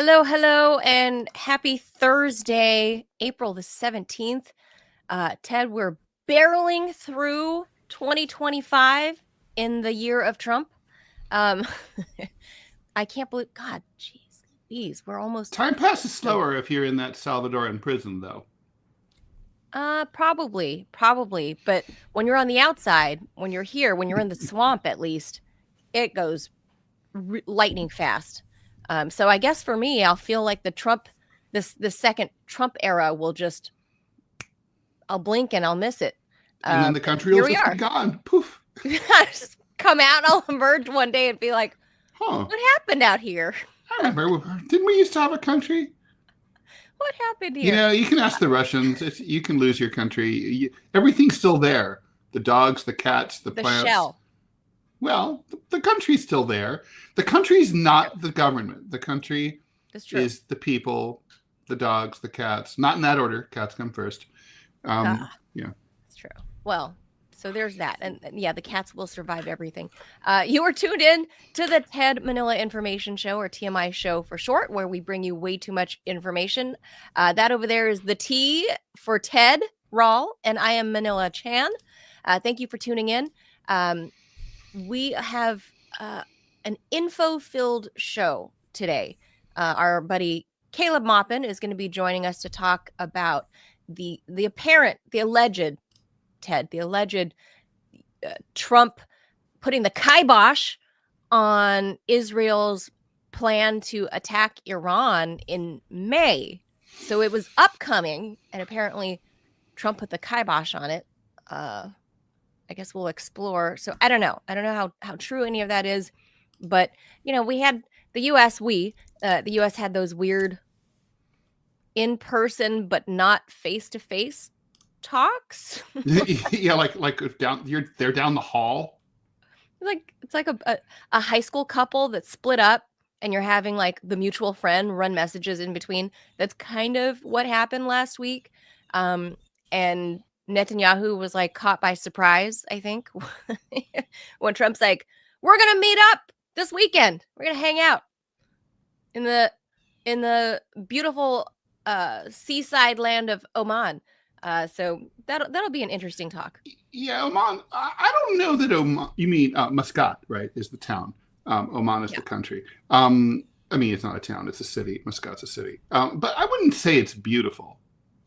Hello, hello, and happy Thursday, April the 17th. Ted, we're barreling through 2025 in the year of Trump. Um, I can't believe, God, jeez, Louise, we're almost. Time passes slower if you're in that Salvadoran prison, though. Probably. But when you're on the outside, when you're here, when you're in the swamp, at least, it goes lightning fast. So I guess for me, I'll feel like the second Trump era will just, I'll blink and I'll miss it. And then the country will just be gone. Poof. Just come out and I'll emerge one day and be like, what happened out here? I remember, didn't we used to have a country? What happened here? You can ask the Russians. You can lose your country. Everything's still there. The dogs, the cats, the plants. Shell. Well, the country's still there. The country's not the government. The country is the people, the dogs, the cats. Not in that order. Cats come first. Yeah. That's true. Well, so there's that. And yeah, the cats will survive everything. You are tuned in to the Ted Manila Information Show, or TMI Show for short, where we bring you way too much information. That over there is the T for Ted, Rall, and I am Manila Chan. Thank you for tuning in. We have an info-filled show today. Our buddy Caleb Maupin is going to be joining us to talk about the alleged Trump putting the kibosh on Israel's plan to attack Iran in May. So it was upcoming, and apparently Trump put the kibosh on it. I guess we'll explore. So I don't know how true any of that is, but we had the U.S. The U.S. had those weird in-person but not face-to-face talks. Yeah, like they're down the hall. It's like a high school couple that's split up, and you're having like the mutual friend run messages in between. That's kind of what happened last week. And Netanyahu was like caught by surprise, I think, when Trump's like, "We're gonna meet up this weekend. We're gonna hang out in the beautiful seaside land of Oman." So that'll be an interesting talk. Yeah, Oman. I don't know that Oman. You mean Muscat, right? Is the town. Oman is the country. I mean, it's not a town; it's a city. Muscat's a city. But I wouldn't say it's beautiful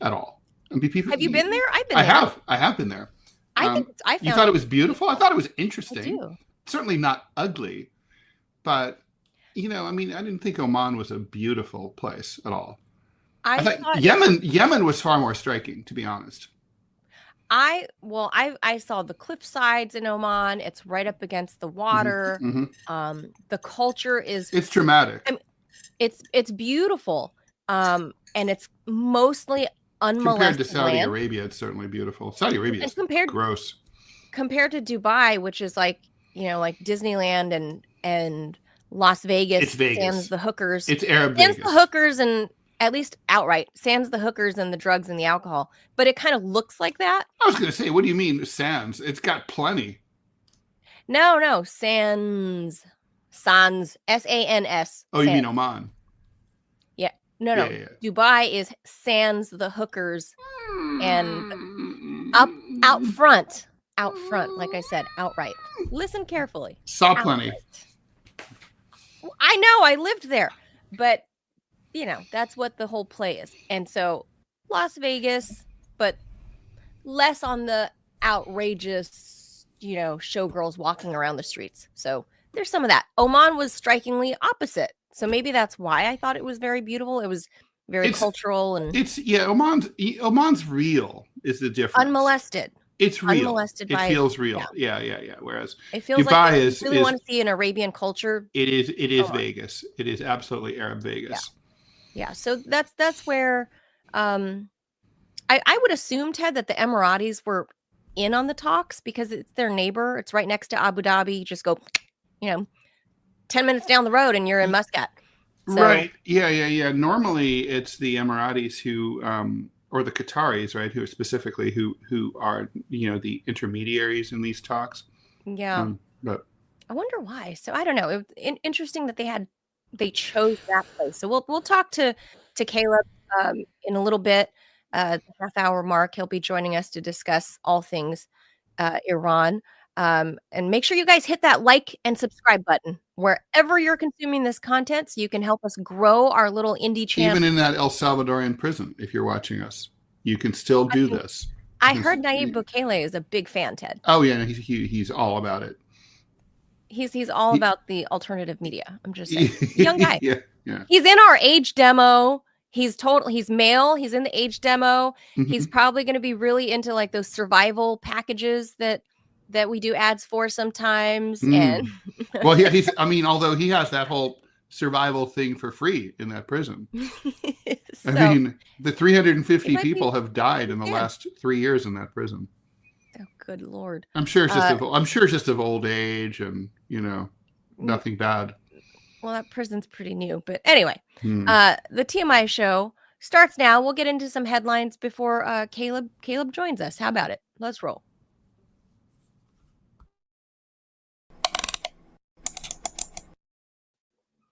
at all. Have you been there? I've been there. I have been there. You thought it was beautiful? I thought it was interesting. Certainly not ugly, but I didn't think Oman was a beautiful place at all. I thought Yemen was far more striking, to be honest. I saw the cliff sides in Oman. It's right up against the water. Mm-hmm. The culture it's dramatic. It's beautiful. And it's mostly unmolested. Compared to Saudi Arabia, it's certainly beautiful. Saudi Arabia is gross. Compared to Dubai, which is like Disneyland and Las Vegas. It's Vegas. Sans the hookers. It's Arab Sans Vegas. the hookers, and at least outright sans the hookers and the drugs and the alcohol. But it kind of looks like that. I was going to say, what do you mean sans? It's got plenty. No, sans, sans. Oh, you mean Oman? No. Yeah. Dubai is sans the hookers and out front, like I said, outright. Listen carefully. Saw plenty. I know, I lived there, but that's what the whole play is. And so Las Vegas, but less on the outrageous, showgirls walking around the streets. So there's some of that. Oman was strikingly opposite. So maybe that's why I thought it was very beautiful. It was very cultural, and Oman's real is the difference. Unmolested. It's real. Unmolested. It feels real. Yeah. Whereas it feels Dubai like if you really want to see an Arabian culture. It is Vegas. It is absolutely Arab Vegas. Yeah. So that's where I would assume, Ted, that the Emiratis were in on the talks because it's their neighbor. It's right next to Abu Dhabi. You just go, 10 minutes down the road and you're in Muscat. So, right. Yeah. Normally it's the Emiratis who, or the Qataris, right, who specifically who are, the intermediaries in these talks. Yeah. But I wonder why. So I don't know. It was interesting that they had they chose that place. So we'll talk to Caleb in a little bit. The half-hour mark, he'll be joining us to discuss all things Iran. And make sure you guys hit that like and subscribe button wherever you're consuming this content, so you can help us grow our little indie channel. Even in that El Salvadorian prison, if you're watching us, you can still do this. I heard Nayib Bukele is a big fan, Ted. Oh yeah, he's all about it. He's all about the alternative media. I'm just saying, young guy. Yeah. He's in our age demo. He's male. He's in the age demo. He's probably going to be really into like those survival packages that we do ads for sometimes. And well, yeah, I mean, although he has that whole survival thing for free in that prison. I mean, the 350 people have died in the last 3 years in that prison. Oh, good Lord. I'm sure it's just of old age and, nothing bad. Well, that prison's pretty new, but anyway, the TMI show starts now. We'll get into some headlines before Caleb joins us. How about it? Let's roll.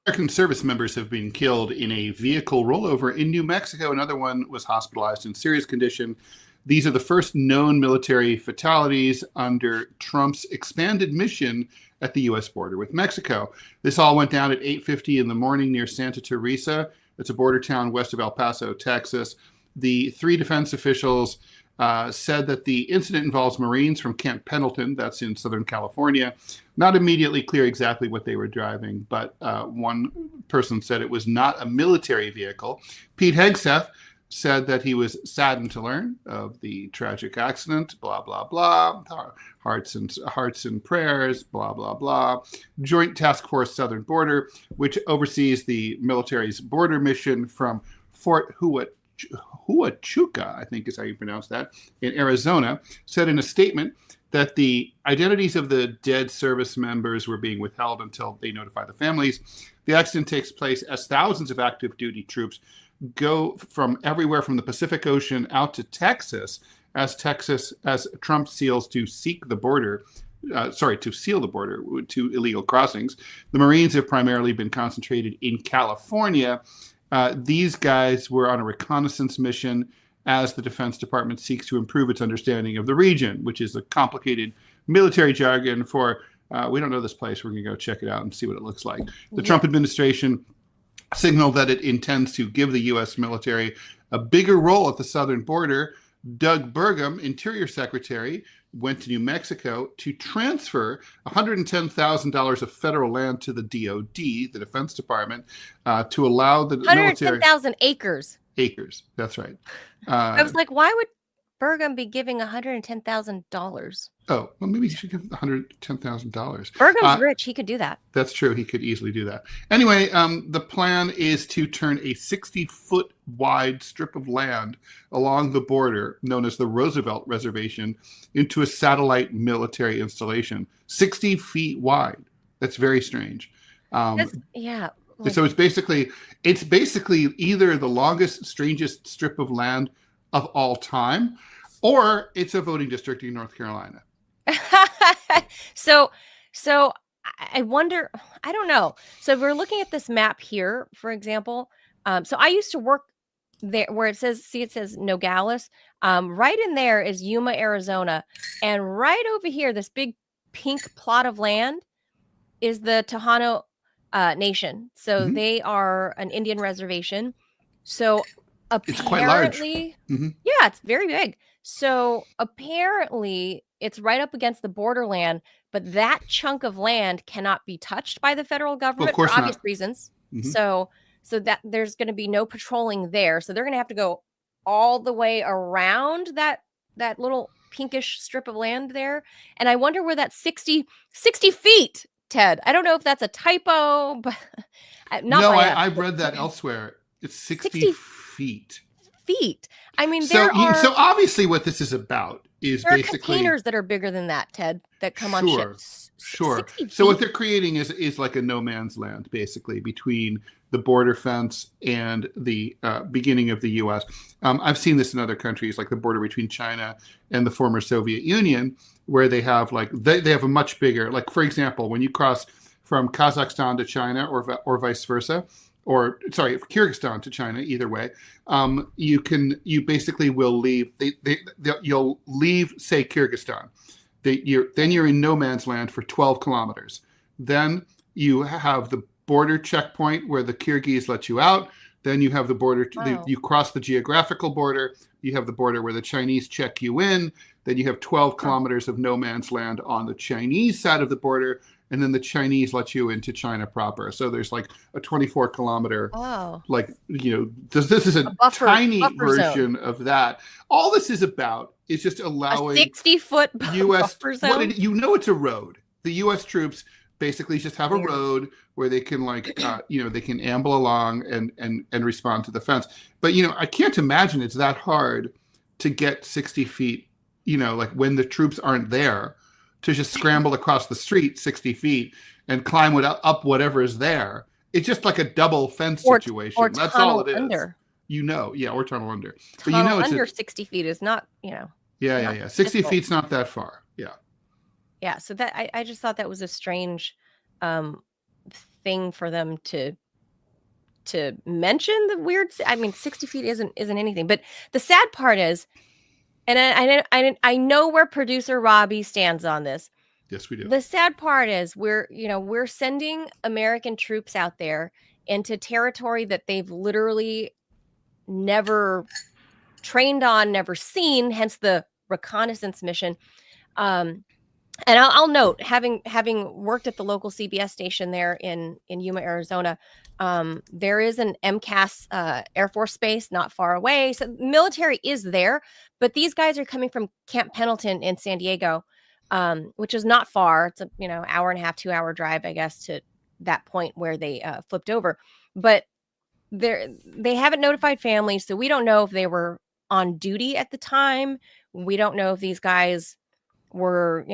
American service members have been killed in a vehicle rollover in New Mexico. Another one was hospitalized in serious condition. These are the first known military fatalities under Trump's expanded mission at the U.S. border with Mexico. This all went down at 8:50 in the morning near Santa Teresa. It's a border town west of El Paso, Texas. The 3 defense officials said that the incident involves Marines from Camp Pendleton, that's in Southern California. Not immediately clear exactly what they were driving, but one person said it was not a military vehicle. Pete Hegseth said that he was saddened to learn of the tragic accident, blah, blah, blah, hearts and prayers, blah, blah, blah. Joint Task Force Southern Border, which oversees the military's border mission from Fort Huachuca, I think is how you pronounce that, in Arizona, said in a statement that the identities of the dead service members were being withheld until they notify the families. The accident takes place as thousands of active duty troops go from everywhere from the Pacific Ocean out to Texas as Trump seals to seal the border to illegal crossings. The Marines have primarily been concentrated in California. These guys were on a reconnaissance mission as the Defense Department seeks to improve its understanding of the region, which is a complicated military jargon for, we don't know this place, we're going to go check it out and see what it looks like. The Trump administration signaled that it intends to give the U.S. military a bigger role at the southern border. Doug Burgum, Interior Secretary, went to New Mexico to transfer $110,000 of federal land to the DOD, the Defense Department, to allow the military... 110,000 acres. Acres, that's right. I was like, why would Burgum be giving $110,000? Oh, well, maybe he should give $110,000. Burgum's rich. He could do that. That's true. He could easily do that. Anyway, the plan is to turn a 60-foot wide strip of land along the border, known as the Roosevelt Reservation, into a satellite military installation. 60 feet wide. That's very strange. Yeah. So it's basically either the longest, strangest strip of land of all time, or it's a voting district in North Carolina. So I wonder, I don't know. So if we're looking at this map here, for example, so I used to work there where it says Nogales. Right in there is Yuma, Arizona. And right over here, this big pink plot of land is the Tohono Nation. So they are an Indian reservation. So apparently, it's quite large. Yeah, it's very big. So apparently it's right up against the borderland, but that chunk of land cannot be touched by the federal government for obvious reasons. So that there's going to be no patrolling there. So they're going to have to go all the way around that little pinkish strip of land there. And I wonder where that 60 feet, Ted. I don't know if that's a typo, but I've read that elsewhere. It's 60 feet. I mean, so obviously what this is about is there basically are containers that are bigger than that, Ted, that come on ships. Sure. So what they're creating is like a no man's land, basically, between the border fence and the beginning of the U.S. I've seen this in other countries, like the border between China and the former Soviet Union, where they have they have a much bigger, like, for example, when you cross from Kazakhstan to China, or vice versa, or sorry, Kyrgyzstan to China, either way, you basically will leave. You'll leave, say, Kyrgyzstan. Then you're in no man's land for 12 kilometers. Then you have the border checkpoint where the Kyrgyz let you out. Then you have the border. Wow. You cross the geographical border. You have the border where the Chinese check you in. Then you have 12 kilometers of no man's land on the Chinese side of the border. And then the Chinese let you into China proper. So there's like a 24 kilometer, this is a tiny version of that. All this is about is just allowing a 60-foot U.S. buffer zone. It's a road. The U.S. troops basically just have a road where they can they can amble along and respond to the fence. But, I can't imagine it's that hard to get 60 feet, when the troops aren't there, to just scramble across the street 60 feet and climb up whatever is there. It's just like a double fence situation. Or that's all it is. Under. Or tunnel under. Tunnel but under 60 feet is not, Yeah. 60 feet's not that far. Yeah. Yeah. So that I just thought that was a strange thing for them to mention. The weird. I mean, 60 feet isn't anything. But the sad part is, and I know where producer Robbie stands on this. Yes, we do. The sad part is we're sending American troops out there into territory that they've literally never trained on, never seen, hence the reconnaissance mission. And I'll note, having worked at the local CBS station there in Yuma, Arizona, there is an MCAS Air Force base not far away. So military is there, but these guys are coming from Camp Pendleton in San Diego, which is not far. It's a hour and a half, 2-hour drive, I guess, to that point where they flipped over. But they haven't notified families, so we don't know if they were on duty at the time. We don't know if these guys were,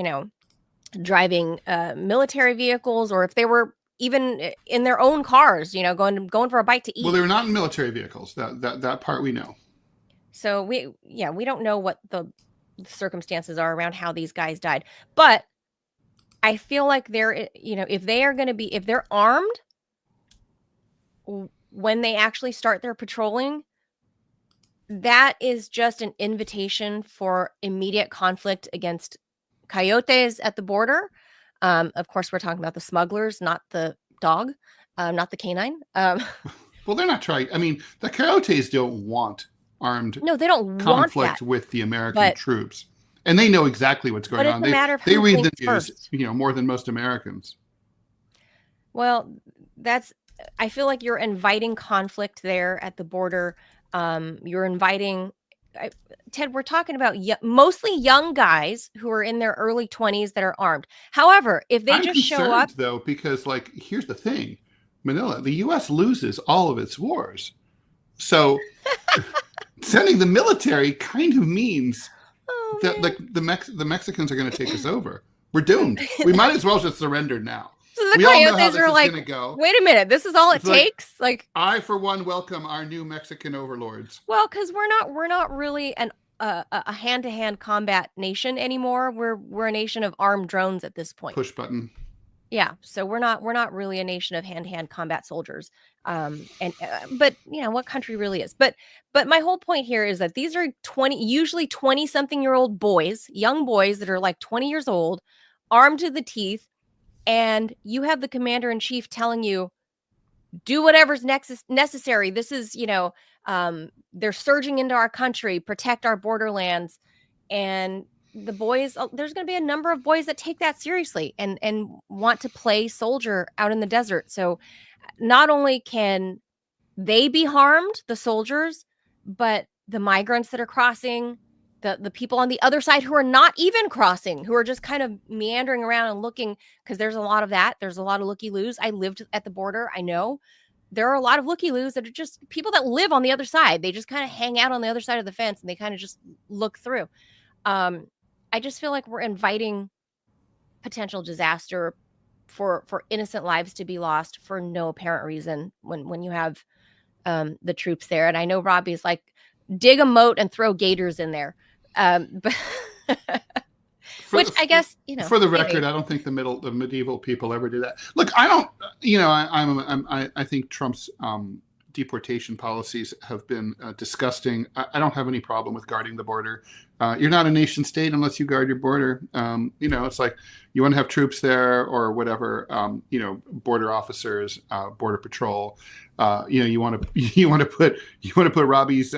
driving military vehicles, or if they were even in their own cars, going for a bite to eat. Well, they were not in military vehicles. That part we know. So we don't know what the circumstances are around how these guys died. But I feel like they're, if they're armed when they actually start their patrolling, that is just an invitation for immediate conflict against coyotes at the border. Of course, we're talking about the smugglers, not the dog, not the canine. Well, they're not trying. I mean, the coyotes don't want armed. No, they don't conflict want with the American troops, and they know exactly what's going on. They read the news, more than most Americans. Well, I feel like you're inviting conflict there at the border. You're inviting. Ted, we're talking about mostly young guys who are in their early 20s that are armed. However, if they just show up, though, because here's the thing, Manila, the U.S. loses all of its wars, so sending the military kind of means that the Mexicans are going to take us over. We're doomed. We might as well just surrender now. So the coyotes are like, wait a minute, this is all it takes? I, for one, welcome our new Mexican overlords. Well, because we're not really a hand-to-hand combat nation anymore. We're a nation of armed drones at this point. Push button. Yeah, so we're not really a nation of hand-to-hand combat soldiers. But what country really is? But my whole point here is that these are usually 20-something-year-old boys, young boys that are like 20 years old, armed to the teeth. And you have the commander-in-chief telling you, do whatever's necessary. This is, they're surging into our country, protect our borderlands. And the boys, there's going to be a number of boys that take that seriously and want to play soldier out in the desert. So not only can they be harmed, the soldiers, but the migrants that are crossing, the people on the other side who are not even crossing, who are just kind of meandering around and looking, because there's a lot of that. There's a lot of looky-loos. I lived at the border. I know there are a lot of looky-loos that are just people that live on the other side. They just kind of hang out on the other side of the fence and they kind of just look through. I just feel like we're inviting potential disaster for innocent lives to be lost for no apparent reason when you have the troops there. And I know Robbie's like, dig a moat and throw gators in there. But Which I guess, for the record, maybe. I don't think the medieval people ever did that. Look, I don't, I think Trump's deportation policies have been disgusting. I don't have any problem with guarding the border. You're not a nation state unless you guard your border. It's like you want to have troops there or whatever. Border officers, border patrol. You want to put Robbie's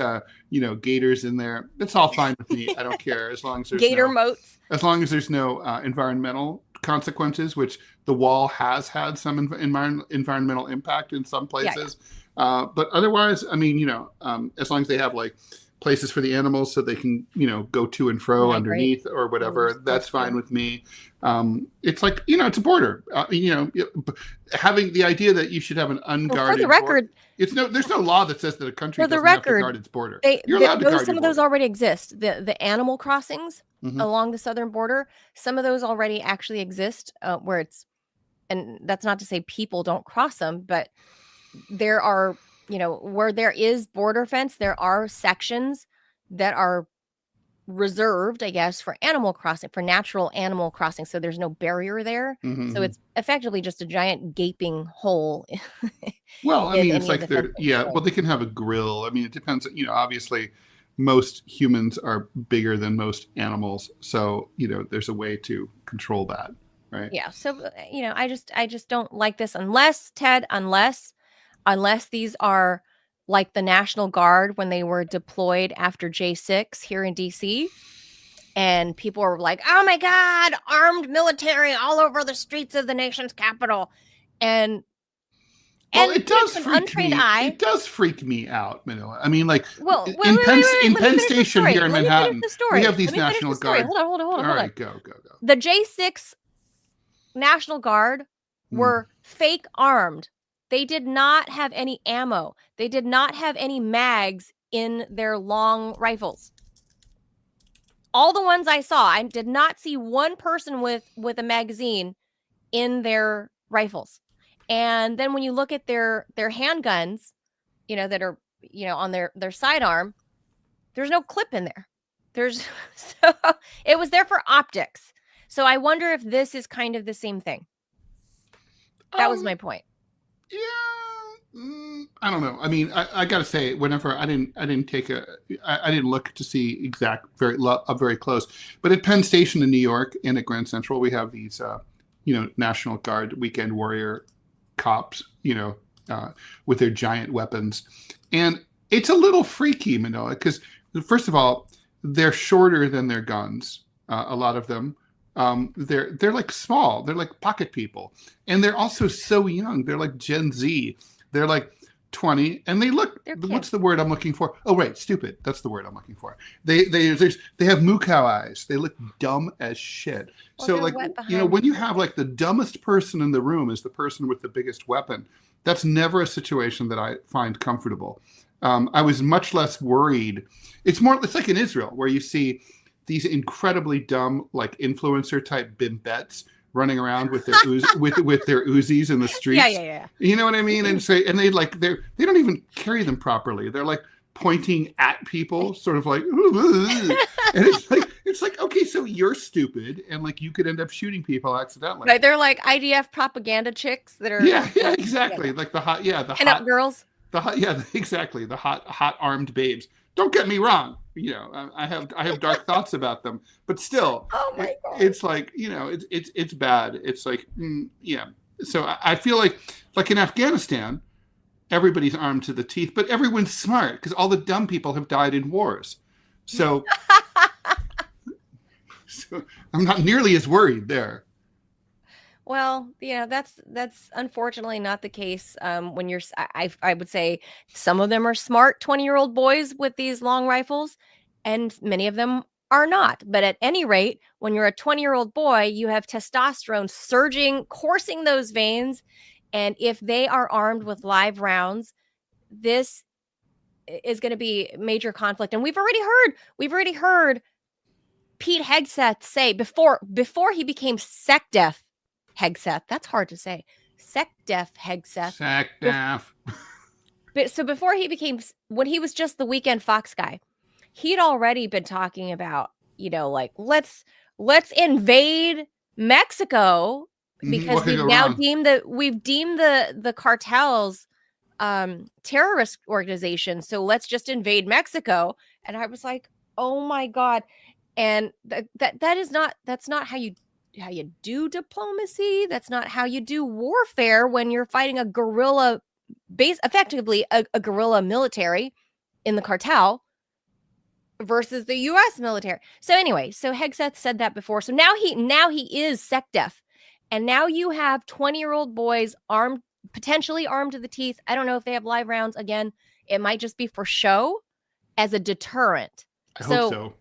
gators in there. It's all fine with me. I don't care as long as there's gator moats. As long as there's no environmental consequences, which the wall has had some environmental impact in some places. Yeah. But otherwise, I mean, as long as they have like places for the animals so they can, go to and fro underneath or whatever, that's fine with me. It's like, it's a border. Having the idea that you should have an unguarded for the record, there's no law that says that a country doesn't have to guard its border. You're allowed to guard some of those already exist. The animal crossings along the southern border, some of those already actually exist where it's, and that's not to say people don't cross them, but there are, where there is border fence, there are sections that are reserved, I guess, for animal crossing, for natural animal crossing. So there's no barrier there. So it's effectively just a giant gaping hole. Well, I mean, it's like well, they can have a grill. I mean, it depends, obviously most humans are bigger than most animals. So, there's a way to control that. Right. Yeah. So, I just don't like this unless these are like the National Guard when they were deployed after J6 here in DC. And people were like, oh my God, armed military all over the streets of the nation's capital. And it does freak me. It does freak me out, Manila. I mean, like in Penn Station here in Manhattan, we have these National Guard. Hold on. All right, go. The J6 National Guard were fake armed. They did not have any ammo. They did not have any mags in their long rifles. All the ones I saw, I did not see one person with a magazine in their rifles. And then when you look at their handguns, that are, on their sidearm, there's no clip in there. So it was there for optics. So I wonder if this is kind of the same thing. That was my point. Yeah, I don't know. I mean, I gotta say, whenever I didn't look to see very close. But at Penn Station in New York and at Grand Central, we have these, National Guard weekend warrior cops, with their giant weapons, and it's a little freaky, Manila, because first of all, they're shorter than their guns. A lot of them. They're like small. They're like pocket people, and they're also so young. They're like Gen Z. They're like 20, and they look. What's the word I'm looking for? Oh, right, stupid. That's the word I'm looking for. They have moo cow eyes. They look dumb as shit. Well, so like when you have like the dumbest person in the room is the person with the biggest weapon, that's never a situation that I find comfortable. I was much less worried. It's like in Israel where you see these incredibly dumb, like influencer type bimbettes running around with their with their Uzis in the streets. Yeah. You know what I mean? And they don't even carry them properly. They're like pointing at people, sort of like, and it's like, okay, so you're stupid, and like you could end up shooting people accidentally. Right? They're like IDF propaganda chicks that are exactly, like the hot pin-up girls. Exactly, the hot armed babes. Don't get me wrong. I have dark thoughts about them, but still, oh my God. It's like, it's bad. It's like, So I feel like in Afghanistan, everybody's armed to the teeth, but everyone's smart because all the dumb people have died in wars. So, so I'm not nearly as worried there. Well, that's unfortunately not the case. When I would say some of them are smart 20-year-old boys with these long rifles, and many of them are not. But at any rate, when you're a 20-year-old boy, you have testosterone surging, coursing those veins. And if they are armed with live rounds, this is going to be major conflict. And we've already heard Pete Hegseth say before he became SecDef Hegseth. That's hard to say. SecDef Hegseth. SecDef. But so before when he was just the Weekend Fox guy, he'd already been talking about, like, let's let's invade Mexico because we've deemed the cartels terrorist organizations. So let's just invade Mexico. And I was like, oh my God. And that's not how you do diplomacy. That's not how you do warfare when you're fighting a guerrilla effectively a guerrilla military in the cartel versus the U.S. military. So anyway, so Hegseth said that before. So now he is SecDef. And now you have 20-year-old boys potentially armed to the teeth. I don't know if they have live rounds. Again, it might just be for show as a deterrent. I hope so.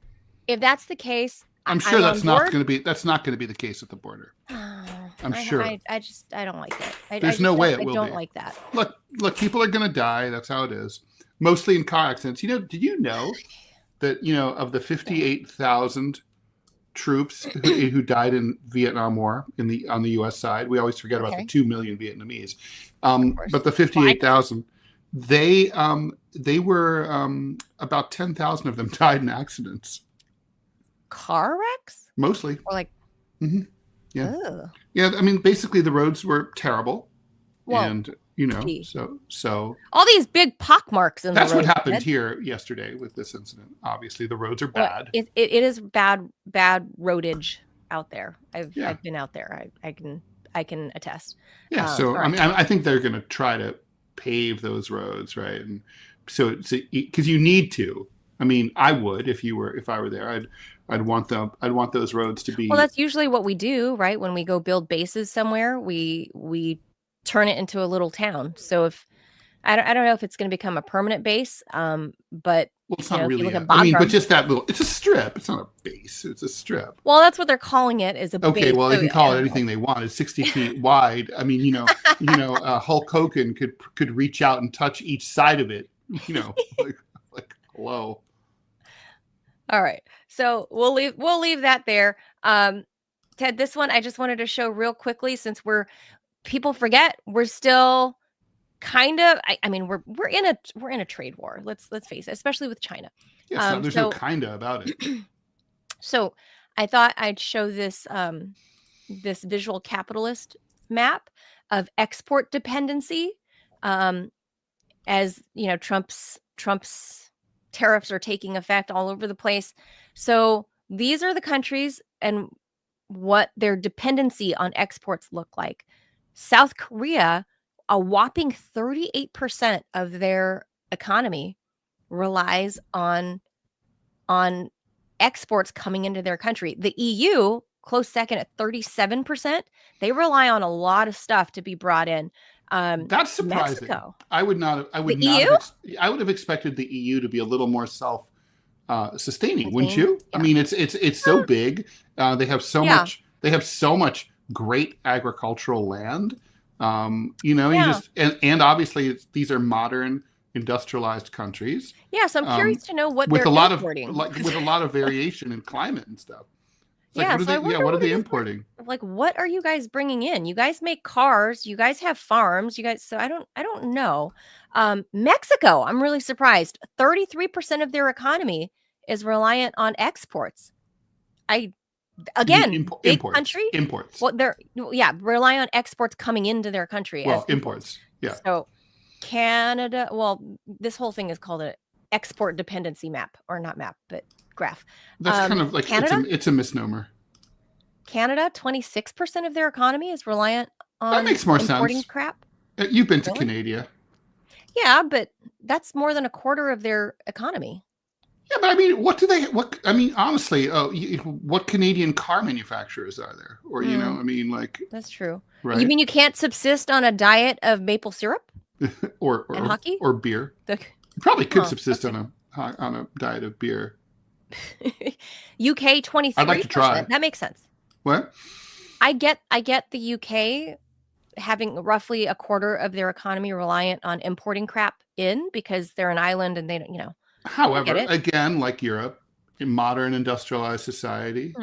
If that's the case, I'm sure that's not going to be the case at the border. I'm sure. I don't like it. There's no way it will be. I don't like that. Look, people are going to die. That's how it is. Mostly in car accidents. Did you know that, of the 58,000 troops who died in Vietnam War on the U.S. side, we always forget about the 2 million Vietnamese. But the 58,000, they were about 10,000 of them died in accidents. Car wrecks? Mostly. Or like, yeah. Ugh. Yeah, I mean, basically the roads were terrible. Well, and so all these big pockmarks in that's the road. That's what happened here yesterday with this incident. Obviously, the roads are bad. It is bad roadage out there. I've been out there. I can attest. Yeah. So right. I mean, I think they're going to try to pave those roads, right? And so because you need to. I mean, I would if I were there. I'd want those roads to be. Well, that's usually what we do, right? When we go build bases somewhere, we turn it into a little town. So if I don't know if it's going to become a permanent base, but it's not really. But just that little. It's a strip. It's not a base. It's a strip. Well, that's what they're calling it. Is a base. Okay. Well, they can call it anything they want. It's 60 feet wide. I mean, Hulk Hogan could reach out and touch each side of it. Like hello. All right. So we'll leave that there. Ted, this one I just wanted to show real quickly since people forget we're still kind of I mean we're in a trade war. Let's face it, especially with China. Yes, there's no kinda about it. So I thought I'd show this this visual capitalist map of export dependency as Trump's tariffs are taking effect all over the place. So these are the countries and what their dependency on exports look like. South Korea, a whopping 38% of their economy relies on exports coming into their country. The EU, close second at 37%. They rely on a lot of stuff to be brought in. That's surprising. Mexico. I would have expected the EU to be a little more self-sustaining, wouldn't you? Yeah. I mean, it's so big. They have so much. They have so much great agricultural land. And obviously these are modern industrialized countries. Yeah, so I'm curious to know what with they're importing. With a lot of variation in climate and stuff. What are they importing? Like, what are you guys bringing in? You guys make cars. You guys have farms. You guys. So I don't know. Mexico, I'm really surprised. 33% of their economy is reliant on exports. Big country. Imports. Well, rely on exports coming into their country. Well, imports. Yeah. So Canada. Well, this whole thing is called an export dependency map, or not map, but graph. That's kind of like Canada? It's a misnomer. Canada, 26% of their economy is reliant on that makes more importing sense. Crap. You've been to Canada. Yeah, but that's more than a quarter of their economy. Yeah, but I mean, honestly, what Canadian car manufacturers are there? Or, That's true. Right? You mean you can't subsist on a diet of maple syrup? or hockey? Or beer. You probably could subsist on a diet of beer. UK 23%. I'd like to try. That makes sense. What? I get the UK having roughly a quarter of their economy reliant on importing crap in because they're an island and they don't, However, again, like Europe, in modern industrialized society,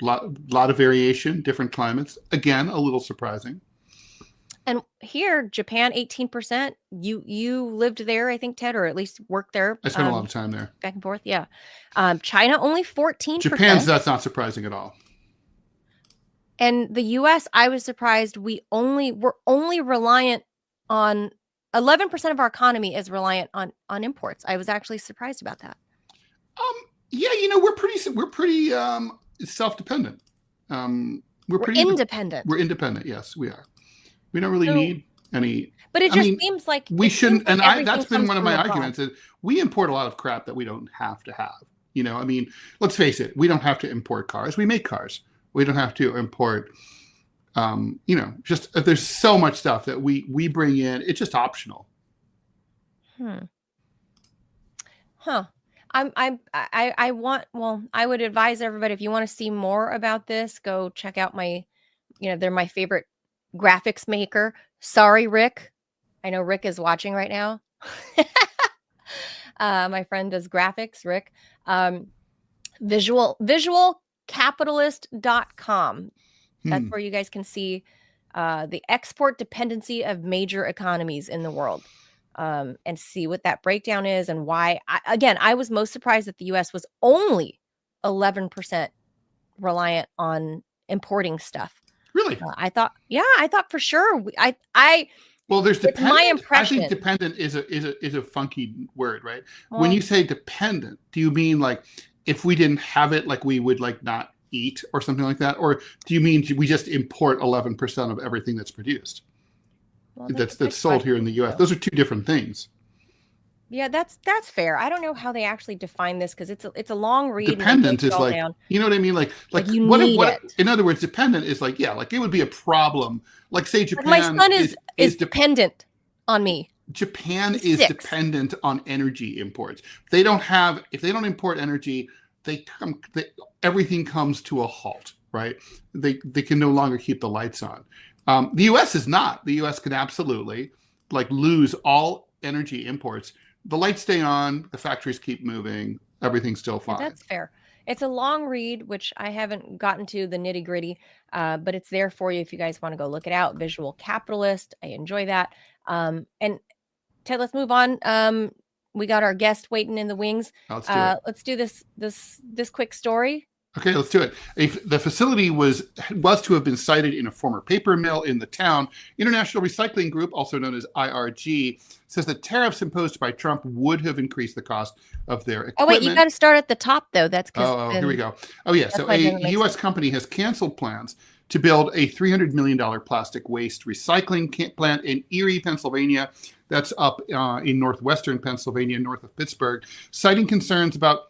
lot of variation, different climates. Again, a little surprising. And here, Japan, 18%. You lived there, I think, Ted, or at least worked there. I spent a lot of time there. Back and forth, yeah. China, only 14%. That's not surprising at all. And the U.S., I was surprised. We're only reliant on 11% of our economy is reliant on imports. I was actually surprised about that. Yeah, we're pretty self-dependent. We're pretty independent. We're independent. Yes, we are. We don't really need any. But it seems like we shouldn't. And that's been one of my arguments. That we import a lot of crap that we don't have to have. Let's face it. We don't have to import cars. We make cars. We don't have to import. Just there's so much stuff that we bring in. It's just optional. I would advise everybody, if you want to see more about this, go check out they're my favorite graphics maker. Sorry, Rick. I know Rick is watching right now. My friend does graphics, Rick. Visualcapitalist.com. That's where you guys can see the export dependency of major economies in the world. And see what that breakdown is and why. I was most surprised that the U.S. was only 11% reliant on importing stuff. Really? I thought for sure. Well, there's dependent. My impression. I think dependent is a funky word, right? Well, when you say dependent, do you mean like if we didn't have it, like we would like not eat or something like that, or do you mean we just import 11% of everything that's produced? Well, that's sold here in the U.S. Those are two different things. Yeah, that's fair. I don't know how they actually define this because it's a long read. Dependent is like down. You know what I mean? Like you need it. In other words, dependent is like it would be a problem. Like say Japan. My son is dependent on me. Japan is dependent on energy imports. If they don't import energy, everything comes to a halt. Right? They can no longer keep the lights on. The U.S. is not. The U.S. can absolutely lose all energy imports. The lights stay on. The factories keep moving. Everything's still fine. That's fair. It's a long read, which I haven't gotten to the nitty gritty, but it's there for you if you guys want to go look it out. Visual Capitalist. I enjoy that. And Ted, let's move on. We got our guest waiting in the wings. Let's do this quick story. Okay, let's do it. The facility was to have been sited in a former paper mill in the town. International Recycling Group, also known as IRG, says that tariffs imposed by Trump would have increased the cost of their equipment. Oh, wait, you got to start at the top, though. That's because. Here we go. Oh, yeah. So a U.S. company has canceled plans to build a $300 million plastic waste recycling plant in Erie, Pennsylvania. That's up in northwestern Pennsylvania, north of Pittsburgh, citing concerns about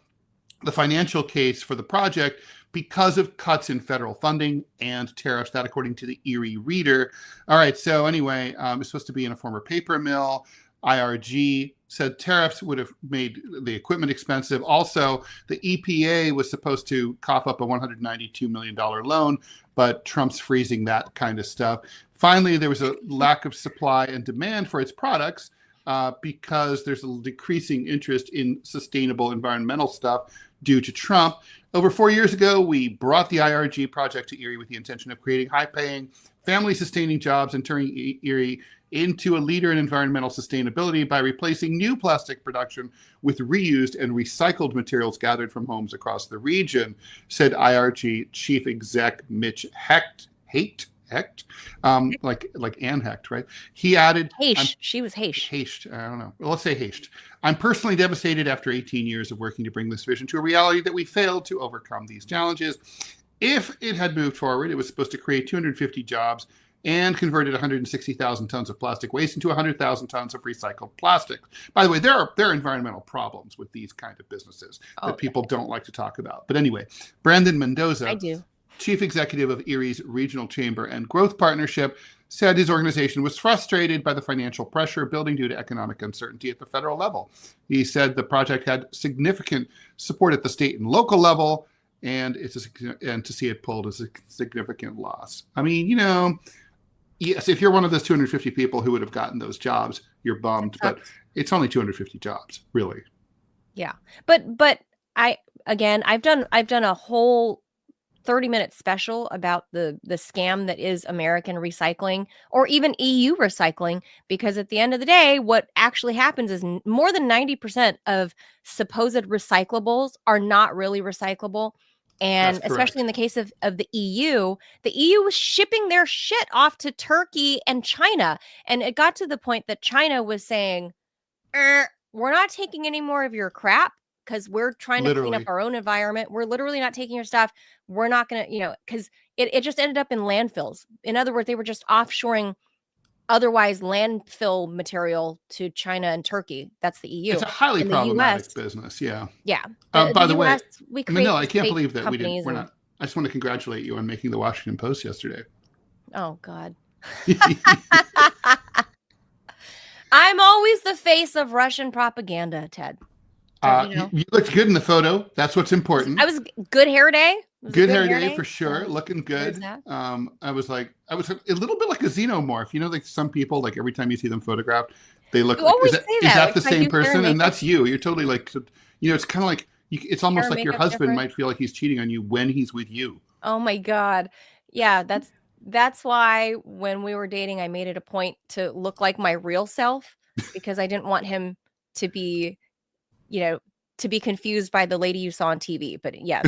the financial case for the project because of cuts in federal funding and tariffs. That, according to the Erie Reader. All right. So anyway, it's supposed to be in a former paper mill. IRG said tariffs would have made the equipment expensive. Also, the EPA was supposed to cough up a $192 million loan, but Trump's freezing that kind of stuff. Finally, there was a lack of supply and demand for its products because there's a decreasing interest in sustainable environmental stuff due to Trump. Over 4 years ago, we brought the IRG project to Erie with the intention of creating high-paying, family-sustaining jobs and turning Erie into a leader in environmental sustainability by replacing new plastic production with reused and recycled materials gathered from homes across the region, said IRG Chief Exec Mitch Hecht, like Ann Hecht, right? He added, she was Hecht. I don't know. Well, let's say Hecht. I'm personally devastated after 18 years of working to bring this vision to a reality that we failed to overcome these challenges. If it had moved forward, it was supposed to create 250 jobs and converted 160,000 tons of plastic waste into 100,000 tons of recycled plastic. By the way, there are environmental problems with these kind of businesses that people don't like to talk about. But anyway, Brandon Mendoza, I do. Chief executive of Erie's Regional Chamber and Growth Partnership, said his organization was frustrated by the financial pressure building due to economic uncertainty at the federal level. He said the project had significant support at the state and local level, and to see it pulled is a significant loss. I mean, yes, if you're one of those 250 people who would have gotten those jobs, you're bummed, but it's only 250 jobs, really. Yeah, but I've done a whole 30-minute special about the scam that is American recycling or even EU recycling, because at the end of the day, what actually happens is more than 90% of supposed recyclables are not really recyclable. And especially in the case of the EU was shipping their shit off to Turkey and China. And it got to the point that China was saying, we're not taking any more of your crap because we're trying to clean up our own environment. We're literally not taking your stuff. We're not going to, because it just ended up in landfills. In other words, they were just offshoring otherwise landfill material to China and Turkey. That's the EU. It's a highly problematic business. Yeah. Yeah. By the way, Manila, I can't believe that we're not. I just want to congratulate you on making the Washington Post yesterday. Oh, God. I'm always the face of Russian propaganda, Ted. You looked good in the photo. That's what's important. I was good hair day. Good hair day for sure. Looking good. I was a little bit like a xenomorph. Like some people, like every time you see them photographed, they look like, is that the same person? And that's you. You're totally like, it's kind of like, it's almost like your husband might feel like he's cheating on you when he's with you. Oh my God. Yeah. That's why when we were dating, I made it a point to look like my real self, because I didn't want him to be, to be confused by the lady you saw on TV. But yeah,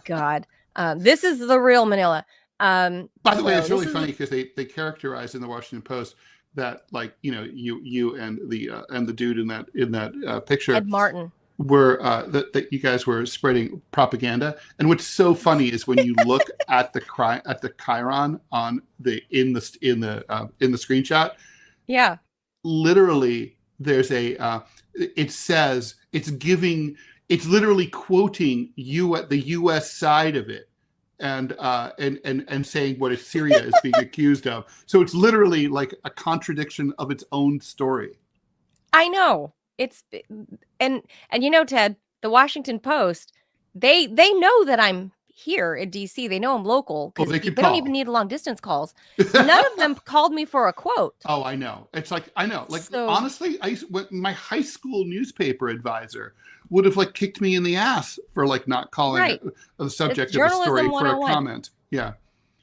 God, this is the real Manila. By the way, it's really funny because they characterized in the Washington Post that, like, you and the dude in that picture, Ed Martin, were that you guys were spreading propaganda. And what's so funny is when you look at the chyron on in the screenshot, yeah, literally there's it says it's literally quoting the U.S. side of it and saying what Syria is being accused of. So it's literally like a contradiction of its own story. I know. It's and Ted, the Washington Post, they know that I'm here in DC. They know I'm local because they don't even need long distance calls. None of them called me for a quote. Oh, I know. It's like, I know. Like, honestly, my high school newspaper advisor would have like kicked me in the ass for like not calling the subject of a story for a comment. Yeah.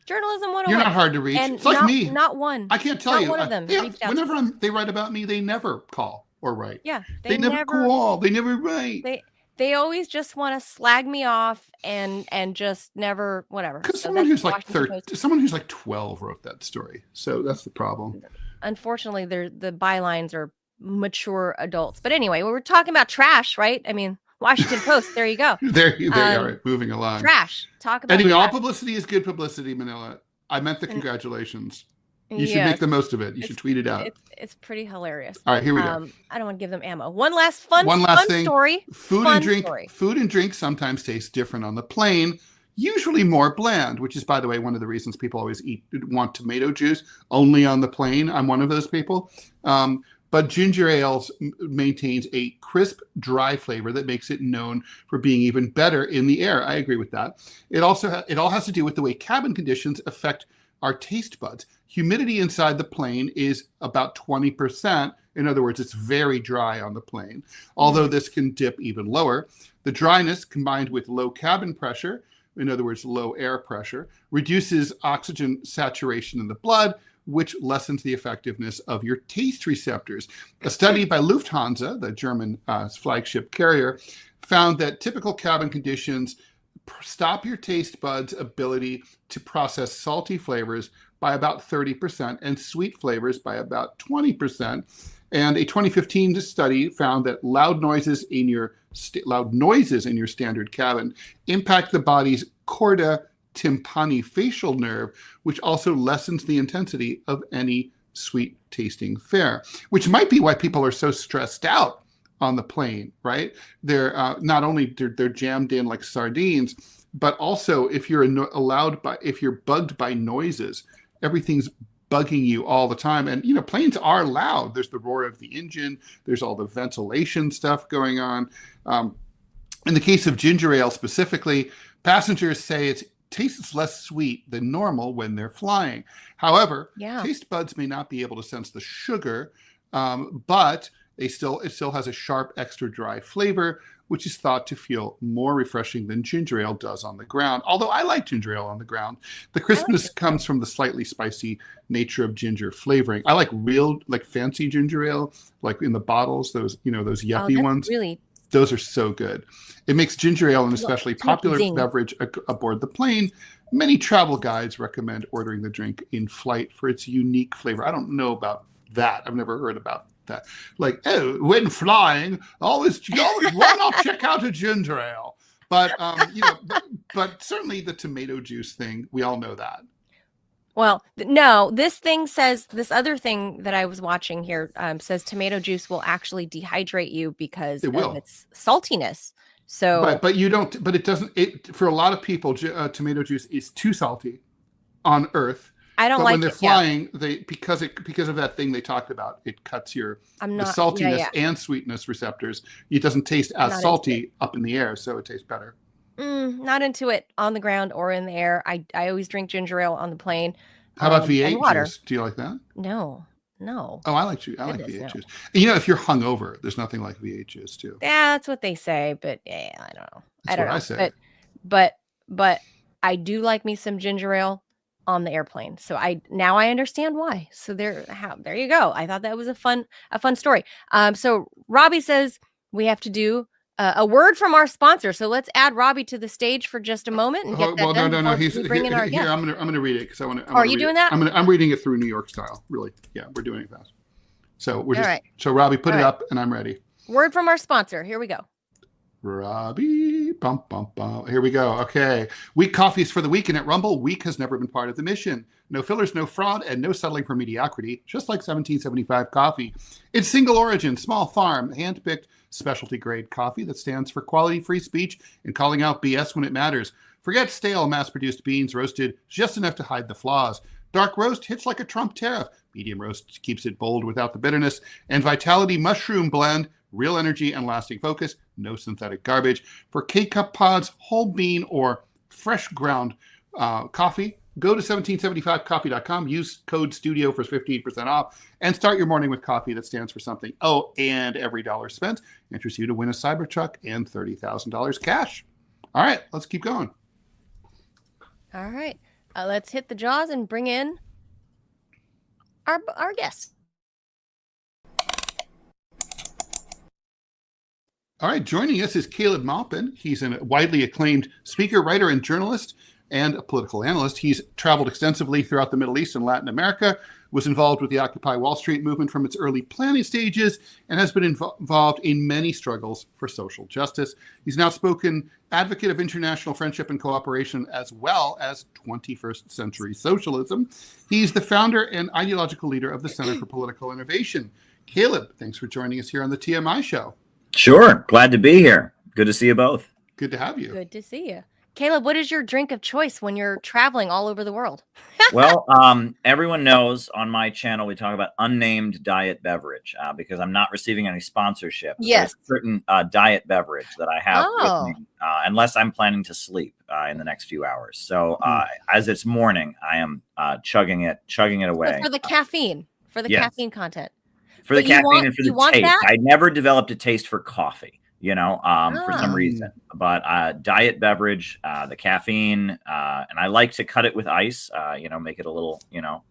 Journalism 101. You're not hard to reach. It's like me. Not one. I can't tell you. One of them. Whenever they write about me, they never call or write. Yeah. They never call. They never write. They always just want to slag me off and just never whatever. Because someone who's like 12 wrote that story. So that's the problem. Unfortunately, the bylines are mature adults. But anyway, we were talking about trash, right? I mean, Washington Post. There you go. There you are. Moving along. Trash. Talk about anyway. Trash. All publicity is good publicity, Manila. I meant the congratulations. You should make the most of it. You should tweet it out. It's pretty hilarious. All right, here we go. I don't want to give them ammo. One last fun thing. Story. Food and drink sometimes taste different on the plane, usually more bland, which is, by the way, one of the reasons people always want tomato juice only on the plane. I'm one of those people. But ginger ale maintains a crisp, dry flavor that makes it known for being even better in the air. I agree with that. It all has to do with the way cabin conditions affect our taste buds. Humidity inside the plane is about 20%. In other words, it's very dry on the plane, although this can dip even lower. The dryness combined with low cabin pressure, in other words, low air pressure, reduces oxygen saturation in the blood, which lessens the effectiveness of your taste receptors. A study by Lufthansa, the German flagship carrier, found that typical cabin conditions stop your taste buds' ability to process salty flavors by about 30% and sweet flavors by about 20%. And a 2015 study found that loud noises in your standard cabin impact the body's chorda tympani facial nerve, which also lessens the intensity of any sweet tasting fare, which might be why people are so stressed out on the plane, right? They're not only they're jammed in like sardines, but also if you're bugged by noises, everything's bugging you all the time. And planes are loud. There's the roar of the engine. There's all the ventilation stuff going on. In the case of ginger ale specifically, passengers say it tastes less sweet than normal when they're flying. However, taste buds may not be able to sense the sugar, but It still has a sharp, extra dry flavor, which is thought to feel more refreshing than ginger ale does on the ground. Although I like ginger ale on the ground. The crispness comes from the slightly spicy nature of ginger flavoring. I like real, like fancy ginger ale, like in the bottles, those yuppie ones. Those are so good. It makes ginger ale an especially popular beverage aboard the plane. Many travel guides recommend ordering the drink in flight for its unique flavor. I don't know about that. I've never heard about that. Like, oh, when flying, always why not check out a ginger ale? But but certainly the tomato juice thing, we all know that. Well, no, this other thing that I was watching here says tomato juice will actually dehydrate you because of its saltiness. So, but you don't. But it doesn't. For a lot of people, tomato juice is too salty on Earth. I don't but like when they're flying, because of that thing they talked about, it cuts the saltiness and sweetness receptors. It doesn't taste as salty up in the air, so it tastes better. Not into it on the ground or in the air. I always drink ginger ale on the plane. How about V8 juice? Do you like that? No. Oh, I like V8 juice. If you're hungover, there's nothing like V8 juice too. Yeah, that's what they say, but I don't know. That's what I say. But I do like me some ginger ale on the airplane. So I understand why. So there you go. I thought that was a fun story. So Robbie says we have to do a word from our sponsor. So let's add Robbie to the stage for just a moment and get that done. No. He's bringing our guest. I'm gonna read it because I want to. Are you doing that? I'm reading it through New York style. Really? Yeah, we're doing it fast. So we're just. Right. So Robbie, put it up, and I'm ready. Word from our sponsor. Here we go. Robbie, bum, bum, bum. Here we go. Okay. Weak coffees for the weak, and at Rumble, weak has never been part of the mission. No fillers, no fraud, and no settling for mediocrity, just like 1775 coffee. It's single origin, small farm, hand-picked, specialty grade coffee that stands for quality, free speech, and calling out BS when it matters. Forget stale, mass-produced beans roasted just enough to hide the flaws. Dark roast hits like a Trump tariff. Medium roast keeps it bold without the bitterness. And Vitality Mushroom Blend, real energy and lasting focus, no synthetic garbage. For K-Cup pods, whole bean, or fresh ground coffee, go to 1775coffee.com, use code STUDIO for 15% off, and start your morning with coffee that stands for something. Oh, and every dollar spent enters you to win a Cybertruck and $30,000 cash. All right, let's keep going. All right, let's hit the jaws and bring in our guest. All right, joining us is Caleb Maupin. He's a widely acclaimed speaker, writer, and journalist, and a political analyst. He's traveled extensively throughout the Middle East and Latin America, was involved with the Occupy Wall Street movement from its early planning stages, and has been involved in many struggles for social justice. He's an outspoken advocate of international friendship and cooperation, as well as 21st century socialism. He's the founder and ideological leader of the Center for Political Innovation. Caleb, thanks for joining us here on the TMI Show. Sure. Glad to be here. Good to see you both. Good to have you. Good to see you. Caleb, what is your drink of choice when you're traveling all over the world? Well, everyone knows on my channel, we talk about unnamed diet beverage because I'm not receiving any sponsorship. Yes. There's a certain diet beverage that I have with me, unless I'm planning to sleep in the next few hours. So as it's morning, I am chugging it away. So for the caffeine, caffeine content. For the caffeine and for the taste. I never developed a taste for coffee, for some reason. But diet beverage, the caffeine, and I like to cut it with ice, make it a little,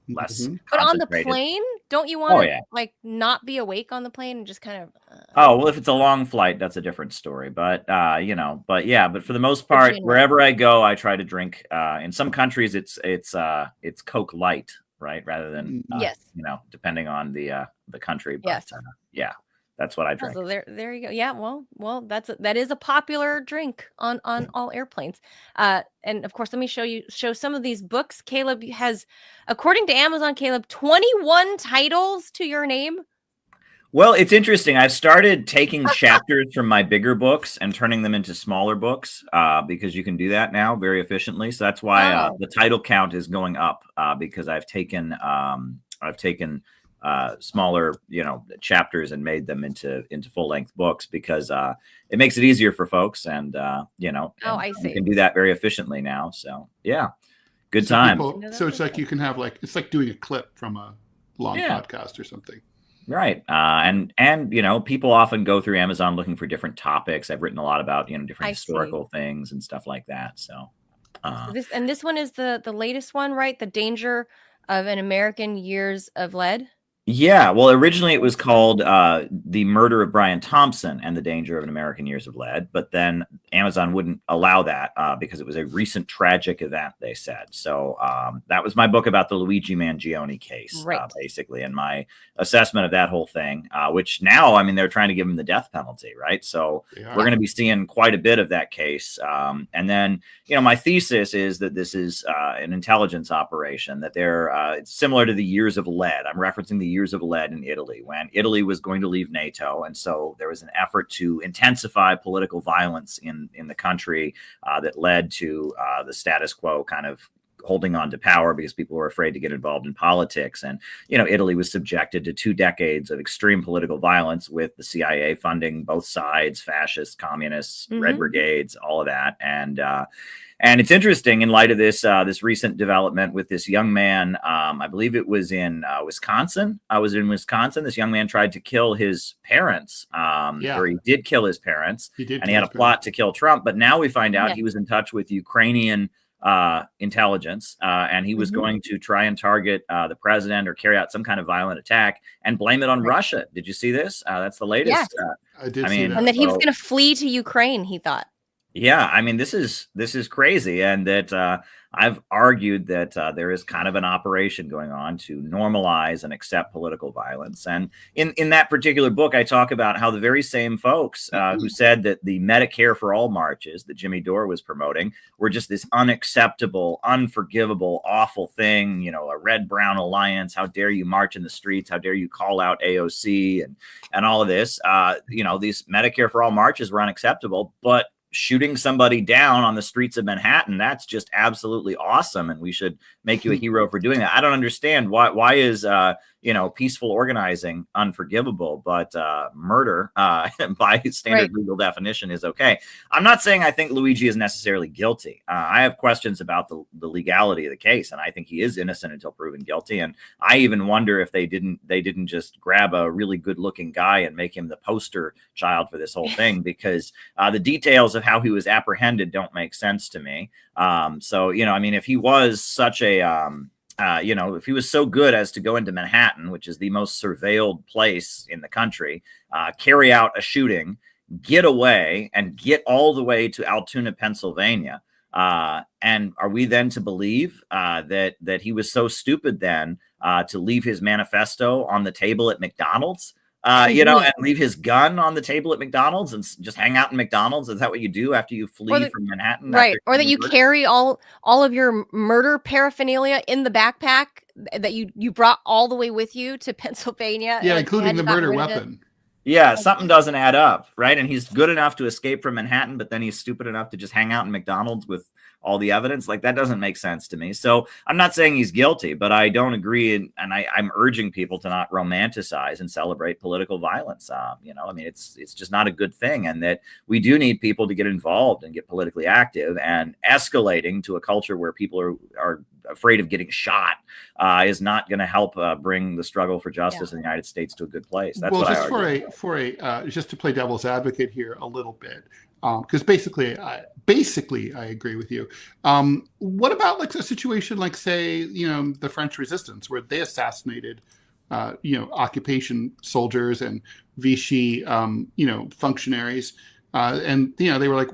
less But on the plane, don't you want to not be awake on the plane and just kind of... Oh, well, if it's a long flight, that's a different story. But, but for the most part, wherever I go, I try to drink. In some countries, it's Coke Light. Right, rather than depending on the country, but that's what I drink. So there you go. Yeah, well, that is a popular drink on all airplanes. And of course, let me show some of these books. Caleb has, according to Amazon, 21 titles to your name. Well, it's interesting. I've started taking chapters from my bigger books and turning them into smaller books because you can do that now very efficiently. So that's why the title count is going up because I've taken smaller, chapters and made them into full length books because it makes it easier for folks. And, I see. You can do that very efficiently now. So, yeah, good time. So it's like you can have it's like doing a clip from a long podcast or something. Right. And people often go through Amazon looking for different topics. I've written a lot about, different historical things and stuff like that. So this one is the latest one, right? The danger of an American years of lead. Yeah, well, originally it was called The Murder of Brian Thompson and the Danger of an American Years of Lead, but then Amazon wouldn't allow that because it was a recent tragic event, they said. So that was my book about the Luigi Mangione case, basically, and my assessment of that whole thing, which now, I mean, they're trying to give him the death penalty, right? So we're going to be seeing quite a bit of that case. And then, my thesis is that this is an intelligence operation, that it's similar to the years of lead. I'm referencing the years of lead in Italy, when Italy was going to leave NATO. And so there was an effort to intensify political violence in the country that led to the status quo kind of holding on to power because people were afraid to get involved in politics. And, Italy was subjected to 2 decades of extreme political violence with the CIA funding both sides, fascists, communists, Red Brigades, all of that. And it's interesting in light of this recent development with this young man. I believe it was in Wisconsin. I was in Wisconsin. This young man tried to kill his parents, or he did kill his parents, and he had a plot to kill Trump. But now we find out he was in touch with Ukrainian intelligence, and he was going to try and target the president or carry out some kind of violent attack and blame it on Russia. Did you see this? That's the latest. I did see that. And that he was going to flee to Ukraine, he thought. Yeah, I mean, this is crazy, and that I've argued that there is kind of an operation going on to normalize and accept political violence. And in that particular book, I talk about how the very same folks who said that the Medicare for All marches that Jimmy Dore was promoting were just this unacceptable, unforgivable, awful thing, a red-brown alliance. How dare you march in the streets? How dare you call out AOC and all of this? These Medicare for All marches were unacceptable, but shooting somebody down on the streets of Manhattan, that's just absolutely awesome, and we should make you a hero for doing that. I don't understand why is peaceful organizing unforgivable, but murder by standard legal definition is okay. I'm not saying I think Luigi is necessarily guilty. I have questions about the legality of the case, and I think he is innocent until proven guilty. And I even wonder if they didn't just grab a really good looking guy and make him the poster child for this whole thing, because the details of how he was apprehended don't make sense to me. If he was such a if he was so good as to go into Manhattan, which is the most surveilled place in the country, carry out a shooting, get away, and get all the way to Altoona, Pennsylvania, and are we then to believe that he was so stupid then to leave his manifesto on the table at McDonald's? And leave his gun on the table at McDonald's and just hang out in McDonald's? Is that what you do after you flee from Manhattan? Right. Or that you carry all of your murder paraphernalia in the backpack that you brought all the way with you to Pennsylvania. Yeah, including the murder weapon. Yeah, something doesn't add up, right? And he's good enough to escape from Manhattan, but then he's stupid enough to just hang out in McDonald's with all the evidence. Like, that doesn't make sense to me. So I'm not saying he's guilty, but I don't agree. And I'm urging people to not romanticize and celebrate political violence. It's just not a good thing. And that we do need people to get involved and get politically active, and escalating to a culture where people are afraid of getting shot is not going to help bring the struggle for justice in the United States to a good place. That's what I argue. Just to play devil's advocate here a little bit, because basically I agree with you. What about like a situation like, say, the French Resistance, where they assassinated occupation soldiers and Vichy functionaries, and they were like,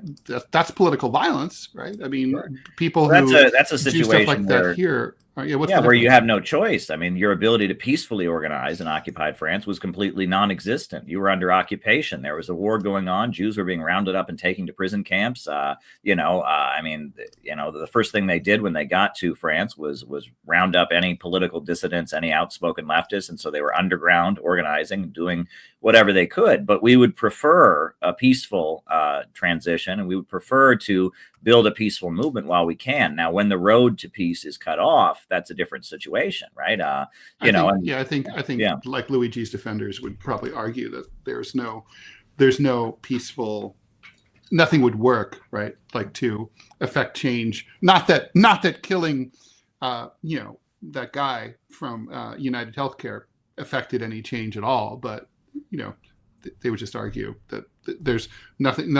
that's political violence, right? I mean, people that's a situation do stuff like that here. Where you have no choice. I mean, your ability to peacefully organize in occupied France was completely non-existent. You were under occupation. There was a war going on. Jews were being rounded up and taken to prison camps. The first thing they did when they got to France was round up any political dissidents, any outspoken leftists. And so they were underground organizing, doing whatever they could. But we would prefer a peaceful transition, and we would prefer to build a peaceful movement while we can. Now, when the road to peace is cut off, that's a different situation, right? I think like Luigi's defenders would probably argue that there's no peaceful, nothing would work, right? Like, to affect change. Not that killing, that guy from United Healthcare affected any change at all. But, they would just argue that there's nothing,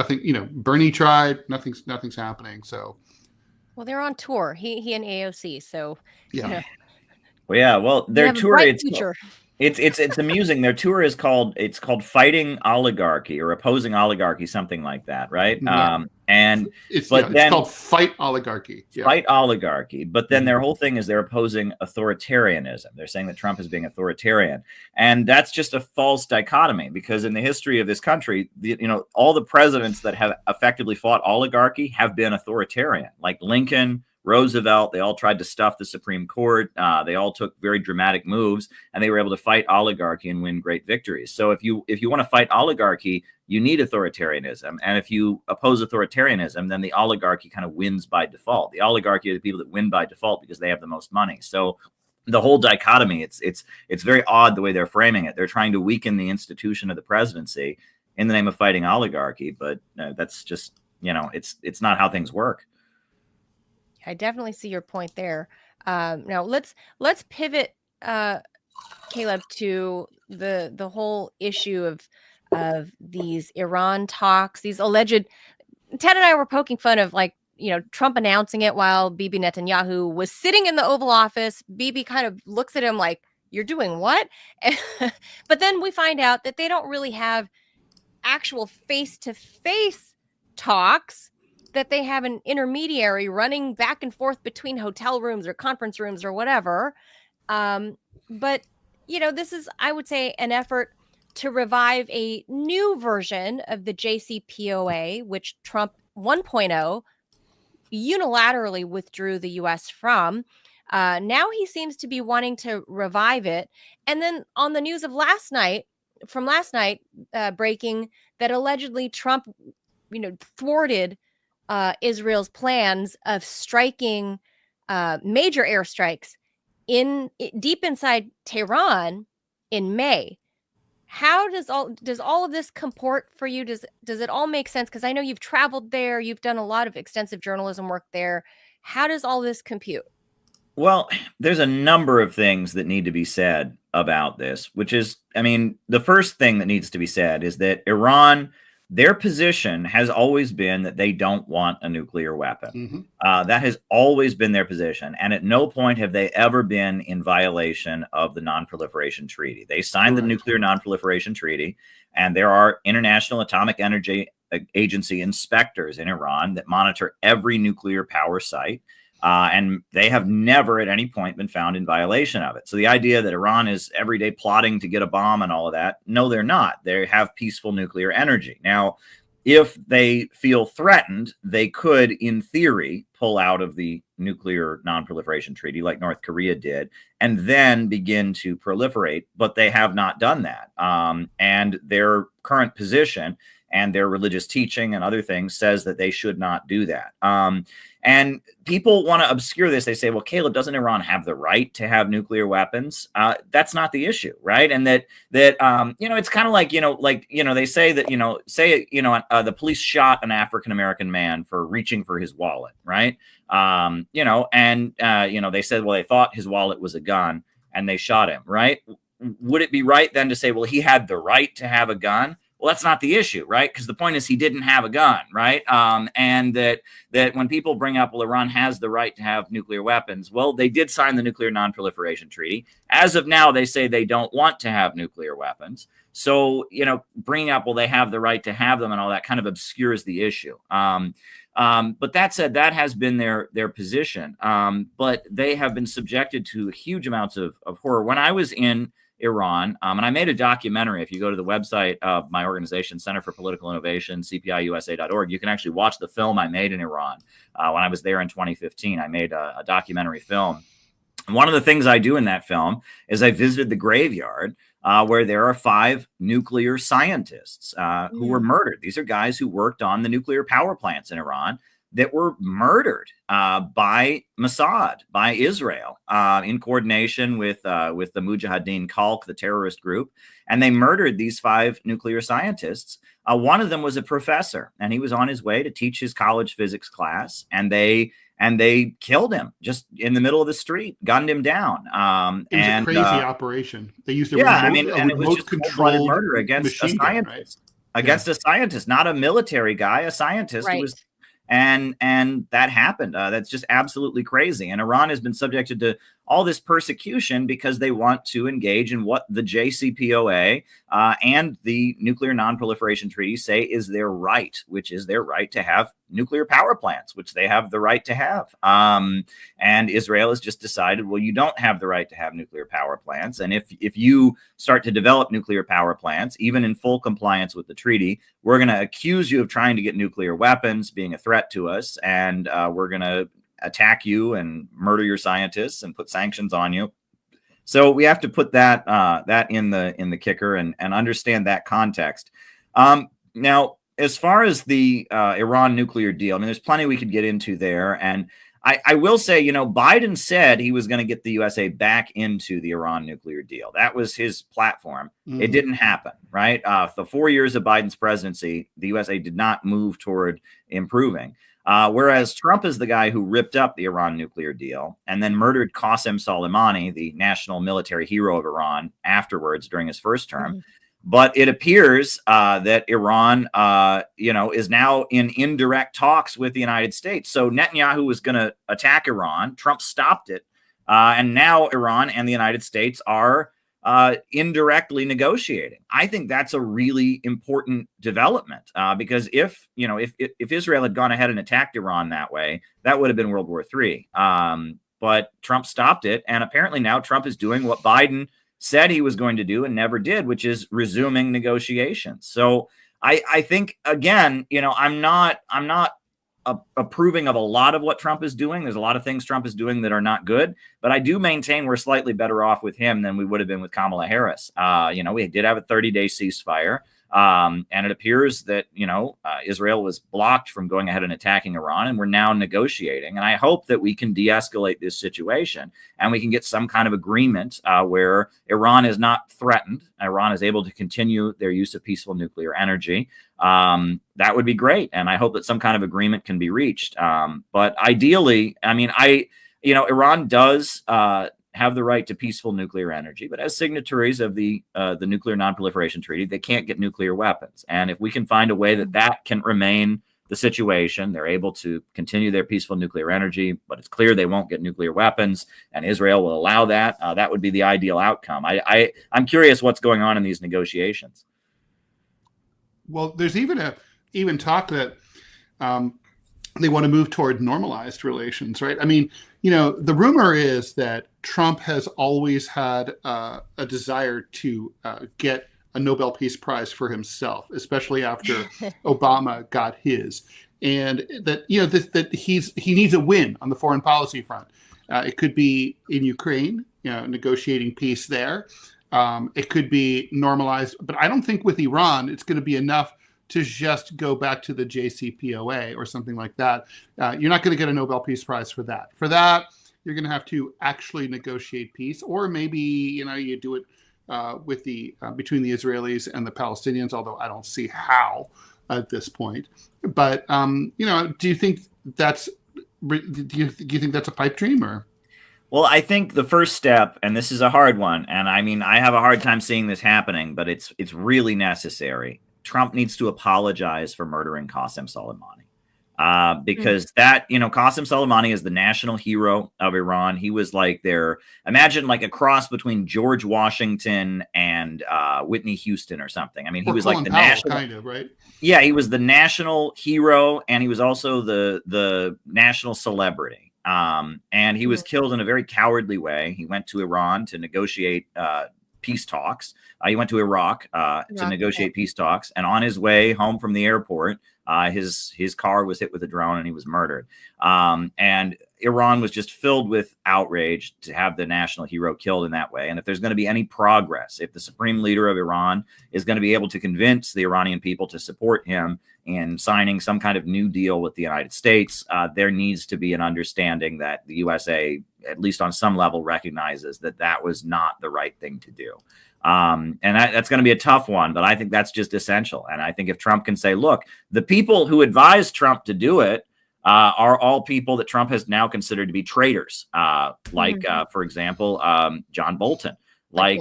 Bernie tried, nothing's happening. So, well, they're on tour. He and AOC. So, yeah. Well, yeah. Well, their tour, it's amusing. Their tour is called Fighting Oligarchy or Opposing Oligarchy, something like that, right? Yeah. It's called Fight Oligarchy. Yeah. Fight Oligarchy. But then their whole thing is they're opposing authoritarianism. They're saying that Trump is being authoritarian. And that's just a false dichotomy, because in the history of this country, all the presidents that have effectively fought oligarchy have been authoritarian, like Lincoln, Roosevelt. They all tried to stuff the Supreme Court. They all took very dramatic moves, and they were able to fight oligarchy and win great victories. So if you want to fight oligarchy, you need authoritarianism. And if you oppose authoritarianism, then the oligarchy kind of wins by default. The oligarchy are the people that win by default because they have the most money. So the whole dichotomy, it's very odd the way they're framing it. They're trying to weaken the institution of the presidency in the name of fighting oligarchy, but that's just, it's not how things work. I definitely see your point there. Now let's pivot, Caleb, to the whole issue of these Iran talks, these alleged. Ted and I were poking fun of, like, Trump announcing it while Bibi Netanyahu was sitting in the Oval Office. Bibi kind of looks at him like, "You're doing what?" But then we find out that they don't really have actual face-to-face talks, that they have an intermediary running back and forth between hotel rooms or conference rooms or whatever. But, this is, I would say, an effort to revive a new version of the JCPOA, which Trump 1.0 unilaterally withdrew the U.S. from. Now he seems to be wanting to revive it. And then on the news of last night, breaking that allegedly Trump, thwarted Israel's plans of striking major airstrikes deep inside Tehran in May. How does all of this comport for you? Does it all make sense? Because I know you've traveled there, you've done a lot of extensive journalism work there. How does all this compute? Well, there's a number of things that need to be said about this, which is, the first thing that needs to be said is that Iran, their position has always been that they don't want a nuclear weapon. That has always been their position. And at no point have they ever been in violation of the Non-Proliferation Treaty. They signed the Nuclear Non-Proliferation Treaty, and there are International Atomic Energy Agency inspectors in Iran that monitor every nuclear power site. And they have never at any point been found in violation of it. So the idea that Iran is every day plotting to get a bomb and all of that, no, they're not. They have peaceful nuclear energy. Now, if they feel threatened, they could, in theory, pull out of the Nuclear Non-Proliferation Treaty like North Korea did, and then begin to proliferate. But they have not done that. And their current position and their religious teaching and other things says that they should not do that. And people want to obscure this. They say, well, Caleb, doesn't Iran have the right to have nuclear weapons? That's not the issue, right? And that it's kind of like, they say that, the police shot an African-American man for reaching for his wallet, right? They said, well, they thought his wallet was a gun and they shot him, right? Would it be right then to say, well, he had the right to have a gun? Well, that's not the issue, right? Because the point is he didn't have a gun, right? And that when people bring up, well, Iran has the right to have nuclear weapons, well, they did sign the Nuclear Non-Proliferation Treaty. As of now, they say they don't want to have nuclear weapons. So, bringing up, well, they have the right to have them and all that kind of obscures the issue. But that said, that has been their position. But they have been subjected to huge amounts of horror. When I was in Iran, and I made a documentary. If you go to the website of my organization, Center for Political Innovation, cpiusa.org, you can actually watch the film I made in Iran. When I was there in 2015, I made a documentary film. And one of the things I do in that film is I visited the graveyard where there are 5 nuclear scientists who were murdered. These are guys who worked on the nuclear power plants in Iran that were murdered by Mossad, by Israel, in coordination with the Mujahideen Khalq, the terrorist group. And they murdered these 5 nuclear scientists. One of them was a professor, and he was on his way to teach his college physics class. And they and they killed him just in the middle of the street, gunned him down. It was a crazy operation. They used a and it was just controlled murder against a machine gun, right? Against a scientist, not a military guy, a scientist who was. And that happened. That's just absolutely crazy. And Iran has been subjected to all this persecution because they want to engage in what the JCPOA and the Nuclear Non-Proliferation Treaty say is their right, which is their right to have nuclear power plants, which they have the right to have. And Israel has just decided, well, you don't have the right to have nuclear power plants. And if you start to develop nuclear power plants, even in full compliance with the treaty, we're going to accuse you of trying to get nuclear weapons, being a threat to us, and we're going to attack you and murder your scientists and put sanctions on you. So we have to put that in the kicker and understand that context. Now, as far as the Iran nuclear deal, I mean, there's plenty we could get into there. And I will say, Biden said he was going to get the USA back into the Iran nuclear deal. That was his platform. Mm-hmm. It didn't happen, right? The 4 years of Biden's presidency, the USA did not move toward improving. Whereas Trump is the guy who ripped up the Iran nuclear deal and then murdered Qasem Soleimani, the national military hero of Iran, afterwards during his first term. Mm-hmm. But it appears that Iran, is now in indirect talks with the United States. So Netanyahu was going to attack Iran. Trump stopped it. And now Iran and the United States are indirectly negotiating. I think that's a really important development because if Israel had gone ahead and attacked Iran that way, that would have been World War III. But Trump stopped it. And apparently now Trump is doing what Biden said he was going to do and never did, which is resuming negotiations. So I think, again, I'm not approving of a lot of what Trump is doing. There's a lot of things Trump is doing that are not good, but I do maintain we're slightly better off with him than we would have been with Kamala Harris. We did have a 30-day ceasefire. And it appears that, Israel was blocked from going ahead and attacking Iran, and we're now negotiating. And I hope that we can de-escalate this situation and we can get some kind of agreement where Iran is not threatened. Iran is able to continue their use of peaceful nuclear energy. That would be great. And I hope that some kind of agreement can be reached. But ideally, Iran does have the right to peaceful nuclear energy, but as signatories of the Nuclear Non-Proliferation Treaty, they can't get nuclear weapons. And if we can find a way that can remain the situation, they're able to continue their peaceful nuclear energy, but it's clear they won't get nuclear weapons, and Israel will allow that. That would be the ideal outcome. I'm curious what's going on in these negotiations. Well, there's even talk that they want to move toward normalized relations, right? I mean, the rumor is that Trump has always had a desire to get a Nobel Peace Prize for himself, especially after Obama got his, and that that he needs a win on the foreign policy front. It could be in Ukraine, negotiating peace there. It could be normalized, but I don't think with Iran it's going to be enough to just go back to the JCPOA or something like that. You're not going to get a Nobel Peace Prize for that. For that, you're going to have to actually negotiate peace, or maybe you do it with between the Israelis and the Palestinians. Although I don't see how at this point. But do you think that's a pipe dream or? Well, I think the first step, and this is a hard one, and I have a hard time seeing this happening, but it's really necessary. Trump needs to apologize for murdering Qasem Soleimani because Qasem Soleimani is the national hero of Iran. He was imagine like a cross between George Washington and Whitney Houston or something. I mean, he was like the national kind of, right? Yeah, he was the national hero, and he was also the national celebrity. And he was killed in a very cowardly way. He went to Iran to negotiate peace talks. He went to Iraq to negotiate peace talks, and on his way home from the airport, his car was hit with a drone and he was murdered. And Iran was just filled with outrage to have the national hero killed in that way. And if there's going to be any progress, if the supreme leader of Iran is going to be able to convince the Iranian people to support him in signing some kind of new deal with the United States, there needs to be an understanding that the USA, at least on some level, recognizes that was not the right thing to do. And that's going to be a tough one, but I think that's just essential. And I think if Trump can say, look, the people who advised Trump to do it are all people that Trump has now considered to be traitors, for example, John Bolton, like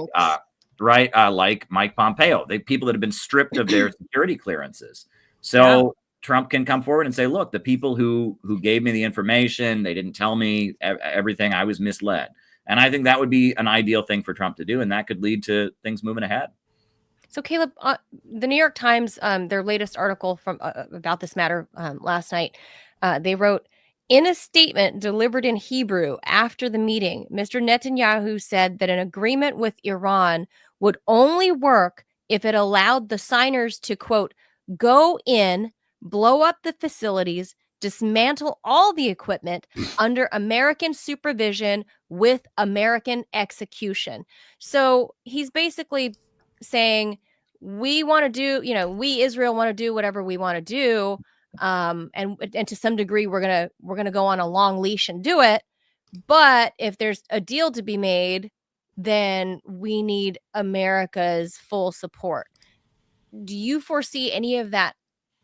Mike Pompeo, the people that have been stripped of their security clearances. So Trump can come forward and say, look, the people who gave me the information, they didn't tell me everything, I was misled. And I think that would be an ideal thing for Trump to do, and that could lead to things moving ahead. So, Caleb, the New York Times, their latest article from about this matter last night, they wrote, in a statement delivered in Hebrew after the meeting, Mr. Netanyahu said that an agreement with Iran would only work if it allowed the signers to, quote, go in, blow up the facilities, dismantle all the equipment under American supervision with American execution. So he's basically saying, we want to do, we Israel want to do whatever we want to do. And to some degree, we're gonna go on a long leash and do it. But if there's a deal to be made, then we need America's full support. Do you foresee any of that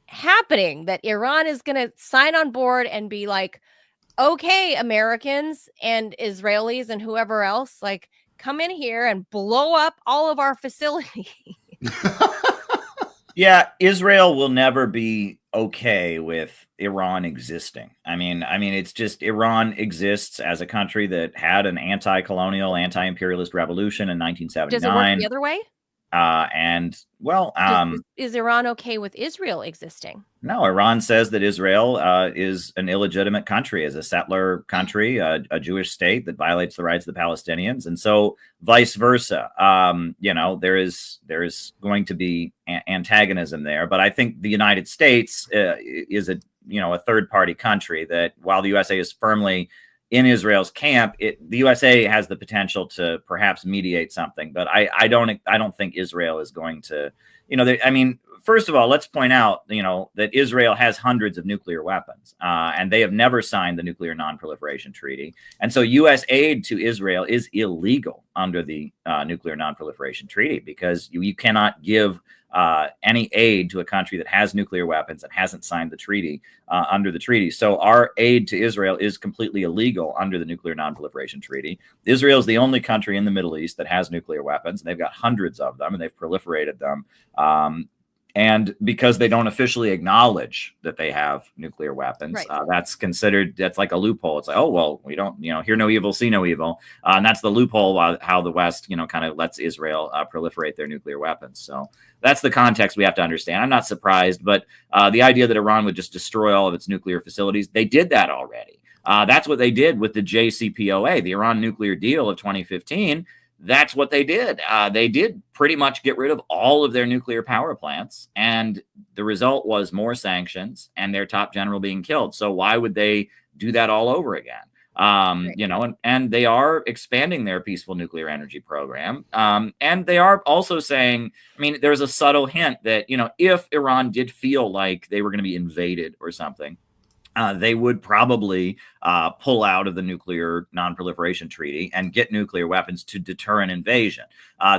happening, that Iran is going to sign on board and be like, okay, Americans and Israelis and whoever else, like, come in here and blow up all of our facilities? Yeah, Israel will never be okay with Iran existing. I mean, it's just Iran exists as a country that had an anti-colonial, anti-imperialist revolution in 1979. Does it work the other way? Is Iran okay with Israel existing? No, Iran says that Israel is an illegitimate country, as a settler country, a Jewish state that violates the rights of the Palestinians, and so vice versa. There is going to be antagonism there, but I think the United States is a third party country that, while the USA is firmly in Israel's camp, the USA has the potential to perhaps mediate something, but I don't think Israel is going to, first of all, let's point out, that Israel has hundreds of nuclear weapons, and they have never signed the Nuclear Non-Proliferation Treaty. And so U.S. aid to Israel is illegal under the Nuclear Non-Proliferation Treaty, because you cannot give any aid to a country that has nuclear weapons and hasn't signed the treaty under the treaty. So our aid to Israel is completely illegal under the Nuclear Non-Proliferation Treaty. Israel is the only country in the Middle East that has nuclear weapons, and they've got hundreds of them, and they've proliferated them. And because they don't officially acknowledge that they have nuclear weapons, that's like a loophole. It's like, oh, well, we don't, hear no evil, see no evil. And that's the loophole how the West, kind of lets Israel proliferate their nuclear weapons. So that's the context we have to understand. I'm not surprised, but the idea that Iran would just destroy all of its nuclear facilities, they did that already. That's what they did with the JCPOA, the Iran nuclear deal of 2015. That's what they did. They did pretty much get rid of all of their nuclear power plants, and the result was more sanctions and their top general being killed. So why would they do that all over again? And they are expanding their peaceful nuclear energy program. And they are also saying, there's a subtle hint that, if Iran did feel like they were going to be invaded or something, they would probably pull out of the Nuclear Non-Proliferation Treaty and get nuclear weapons to deter an invasion.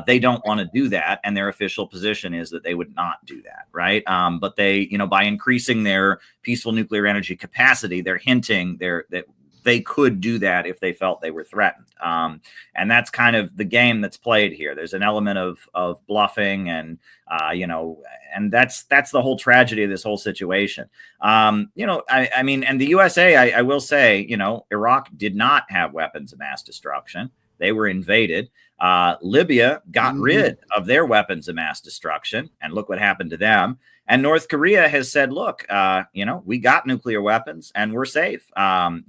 They don't want to do that, and their official position is that they would not do that, right? But they, by increasing their peaceful nuclear energy capacity, they're hinting that they could do that if they felt they were threatened. And that's kind of the game that's played here. There's an element of bluffing, and and that's the whole tragedy of this whole situation. And the USA, I will say, Iraq did not have weapons of mass destruction. They were invaded. Libya got rid of their weapons of mass destruction, and look what happened to them. And North Korea has said, look, we got nuclear weapons and we're safe. The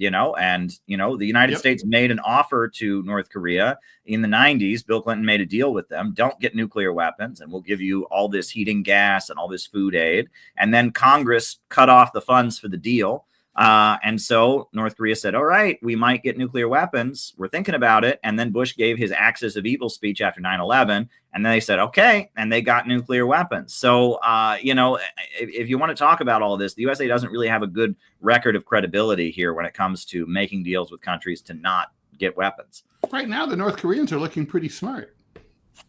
United States made an offer to North Korea in the 90s. Bill Clinton made a deal with them. Don't get nuclear weapons, and we'll give you all this heating gas and all this food aid. And then Congress cut off the funds for the deal. And so North Korea said, all right, we might get nuclear weapons. We're thinking about it. And then Bush gave his Axis of Evil speech after 9/11. And then they said, okay. And they got nuclear weapons. So, if you want to talk about all this, the USA doesn't really have a good record of credibility here when it comes to making deals with countries to not get weapons. Right now, the North Koreans are looking pretty smart.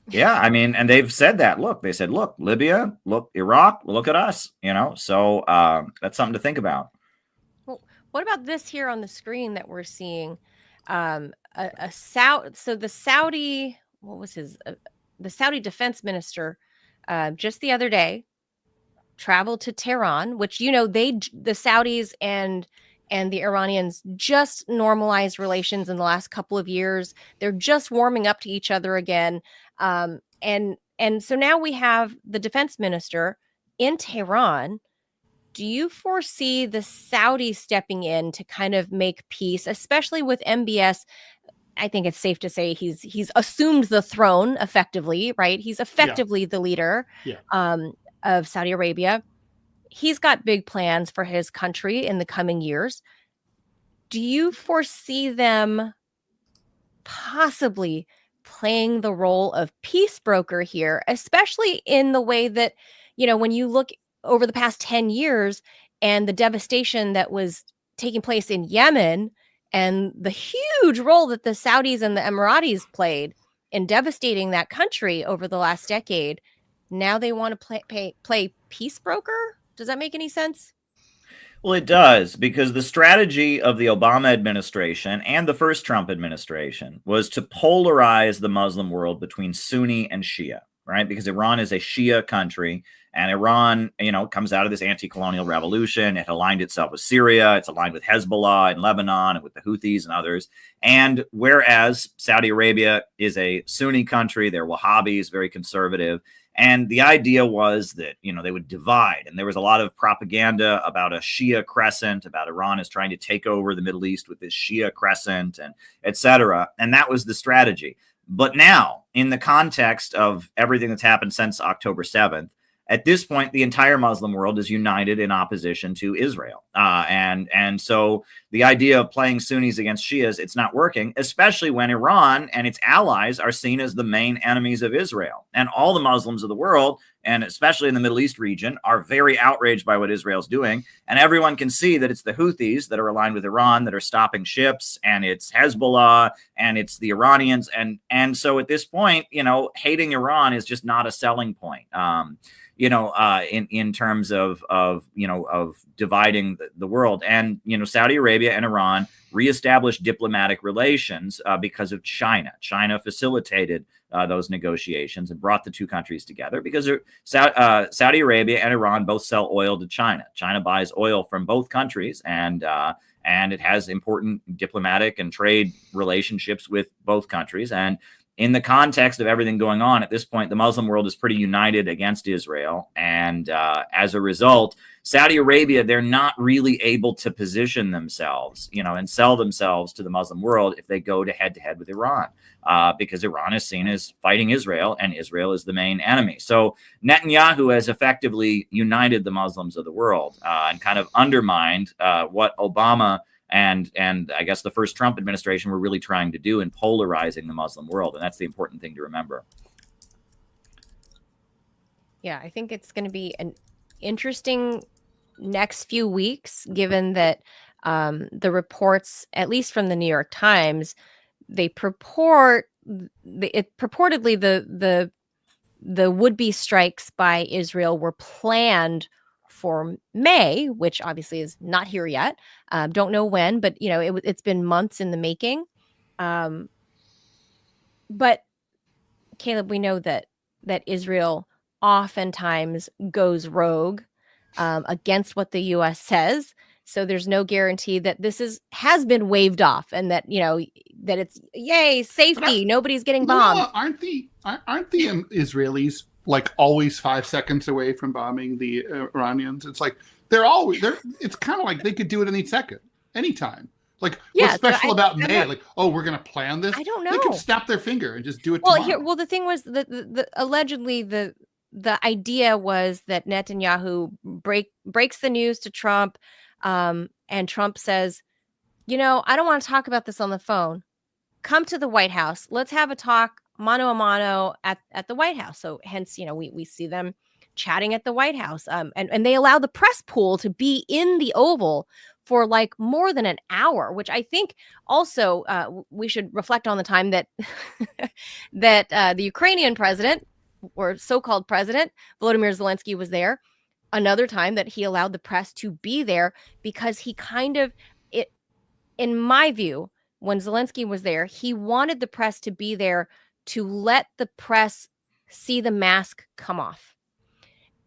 Yeah, and they've said that. Look, they said, look, Libya, look, Iraq, look at us, so that's something to think about. What about this here on the screen that we're seeing? So the Saudi, what was the Saudi defense minister, just the other day traveled to Tehran, which, the Saudis and the Iranians just normalized relations in the last couple of years. They're just warming up to each other again. And so now we have the defense minister in Tehran. Do you foresee the Saudis stepping in to kind of make peace, especially with MBS? I think it's safe to say he's assumed the throne effectively, right? He's effectively the leader of Saudi Arabia. He's got big plans for his country in the coming years. Do you foresee them possibly playing the role of peace broker here, especially in the way that, when you look over the past 10 years and the devastation that was taking place in Yemen and the huge role that the Saudis and the Emiratis played in devastating that country over the last decade, now they want to play peace broker? Does that make any sense? Well, it does, because the strategy of the Obama administration and the first Trump administration was to polarize the Muslim world between Sunni and Shia, right? Because Iran is a Shia country, and Iran, comes out of this anti-colonial revolution. It aligned itself with Syria. It's aligned with Hezbollah in Lebanon and with the Houthis and others. And whereas Saudi Arabia is a Sunni country, they're Wahhabis, very conservative. And the idea was that, they would divide. And there was a lot of propaganda about a Shia crescent, about Iran is trying to take over the Middle East with this Shia crescent, and et cetera. And that was the strategy. But now, in the context of everything that's happened since October 7th, at this point, the entire Muslim world is united in opposition to Israel. And so the idea of playing Sunnis against Shias, it's not working, especially when Iran and its allies are seen as the main enemies of Israel. And all the Muslims of the world, and especially in the Middle East region, are very outraged by what Israel's doing. And everyone can see that it's the Houthis that are aligned with Iran that are stopping ships, and it's Hezbollah, and it's the Iranians. And so at this point, hating Iran is just not a selling point. In terms of dividing the world. And, Saudi Arabia and Iran reestablished diplomatic relations because of China. China facilitated those negotiations and brought the two countries together because Saudi Arabia and Iran both sell oil to China. China buys oil from both countries, and it has important diplomatic and trade relationships with both countries. And in the context of everything going on at this point, the Muslim world is pretty united against Israel. And as a result, Saudi Arabia, they're not really able to position themselves, and sell themselves to the Muslim world if they go to head with Iran, because Iran is seen as fighting Israel, and Israel is the main enemy. So Netanyahu has effectively united the Muslims of the world and kind of undermined what Obama and I guess the first Trump administration were really trying to do in polarizing the Muslim world. And that's the important thing to remember. Yeah, I think it's going to be an interesting next few weeks, given that the reports, at least from the New York Times, purportedly the would-be strikes by Israel were planned for May, which obviously is not here yet. Don't know when, but it's been months in the making. But Caleb, we know that Israel oftentimes goes rogue against what the U.S. says. So there's no guarantee that this has been waved off, and that that it's yay safety, nobody's getting bombed. No, aren't the Israelis like always 5 seconds away from bombing the Iranians? It's like it's kind of like they could do it any second, anytime. Like, what's special about May? Like, we're going to plan this? I don't know. They could snap their finger and just do it tomorrow. The thing was allegedly the idea was that Netanyahu breaks the news to Trump, and Trump says, I don't want to talk about this on the phone. Come to the White House. Let's have a talk mano a mano at the White House. So hence, we see them chatting at the White House. And they allow the press pool to be in the Oval for like more than an hour, which I think also we should reflect on the time that the Ukrainian president, or so-called president, Volodymyr Zelensky, was there. Another time that he allowed the press to be there, because he kind of in my view, when Zelensky was there, he wanted the press to be there to let the press see the mask come off.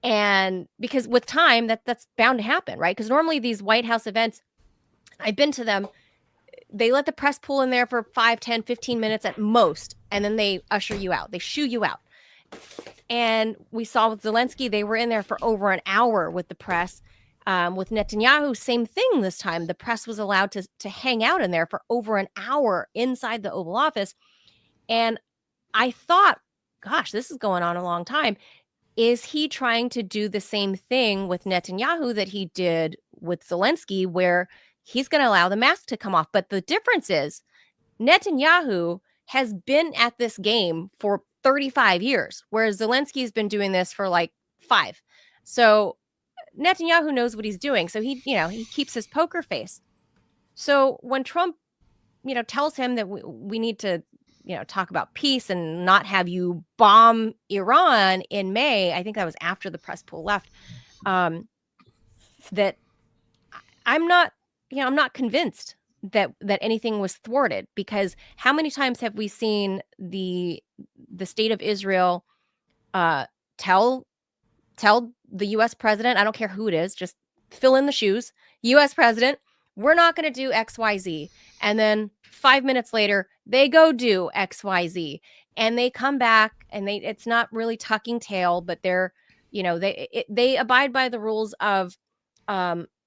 And because with time, that's bound to happen, right? Because normally these White House events, I've been to them, they let the press pool in there for 5, 10, 15 minutes at most, and then they usher you out. They shoo you out. And we saw with Zelensky, they were in there for over an hour with the press. With Netanyahu, same thing this time. The press was allowed to hang out in there for over an hour inside the Oval Office. And I thought, gosh, this is going on a long time. Is he trying to do the same thing with Netanyahu that he did with Zelensky, where he's going to allow the mask to come off? But the difference is Netanyahu has been at this game for 35 years, whereas Zelensky's been doing this for like 5. So Netanyahu knows what he's doing. So he keeps his poker face. So when Trump, tells him that we need to, talk about peace and not have you bomb Iran in May, I think that was after the press pool left, that I'm not convinced that anything was thwarted, because how many times have we seen the state of Israel tell the U.S. president, I don't care who it is, just fill in the shoes, U.S. president, we're not going to do XYZ. And then 5 minutes later, they go do XYZ. And they come back and it's not really tucking tail, but they're, they abide by the rules of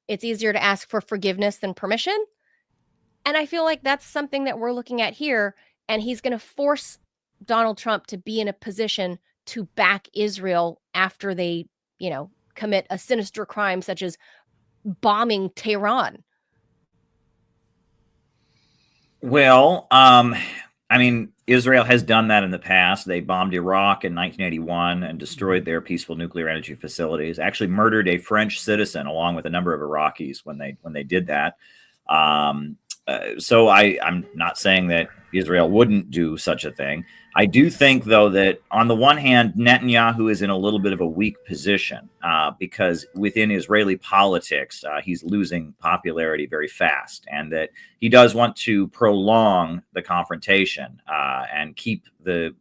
it's easier to ask for forgiveness than permission. And I feel like that's something that we're looking at here. And he's going to force Donald Trump to be in a position to back Israel after they, commit a sinister crime such as bombing Tehran. Well, Israel has done that in the past. They bombed Iraq in 1981 and destroyed their peaceful nuclear energy facilities. Actually murdered a French citizen along with a number of Iraqis when they did that. So I'm not saying that Israel wouldn't do such a thing. I do think, though, that on the one hand, Netanyahu is in a little bit of a weak position because within Israeli politics, he's losing popularity very fast, and that he does want to prolong the confrontation and keep the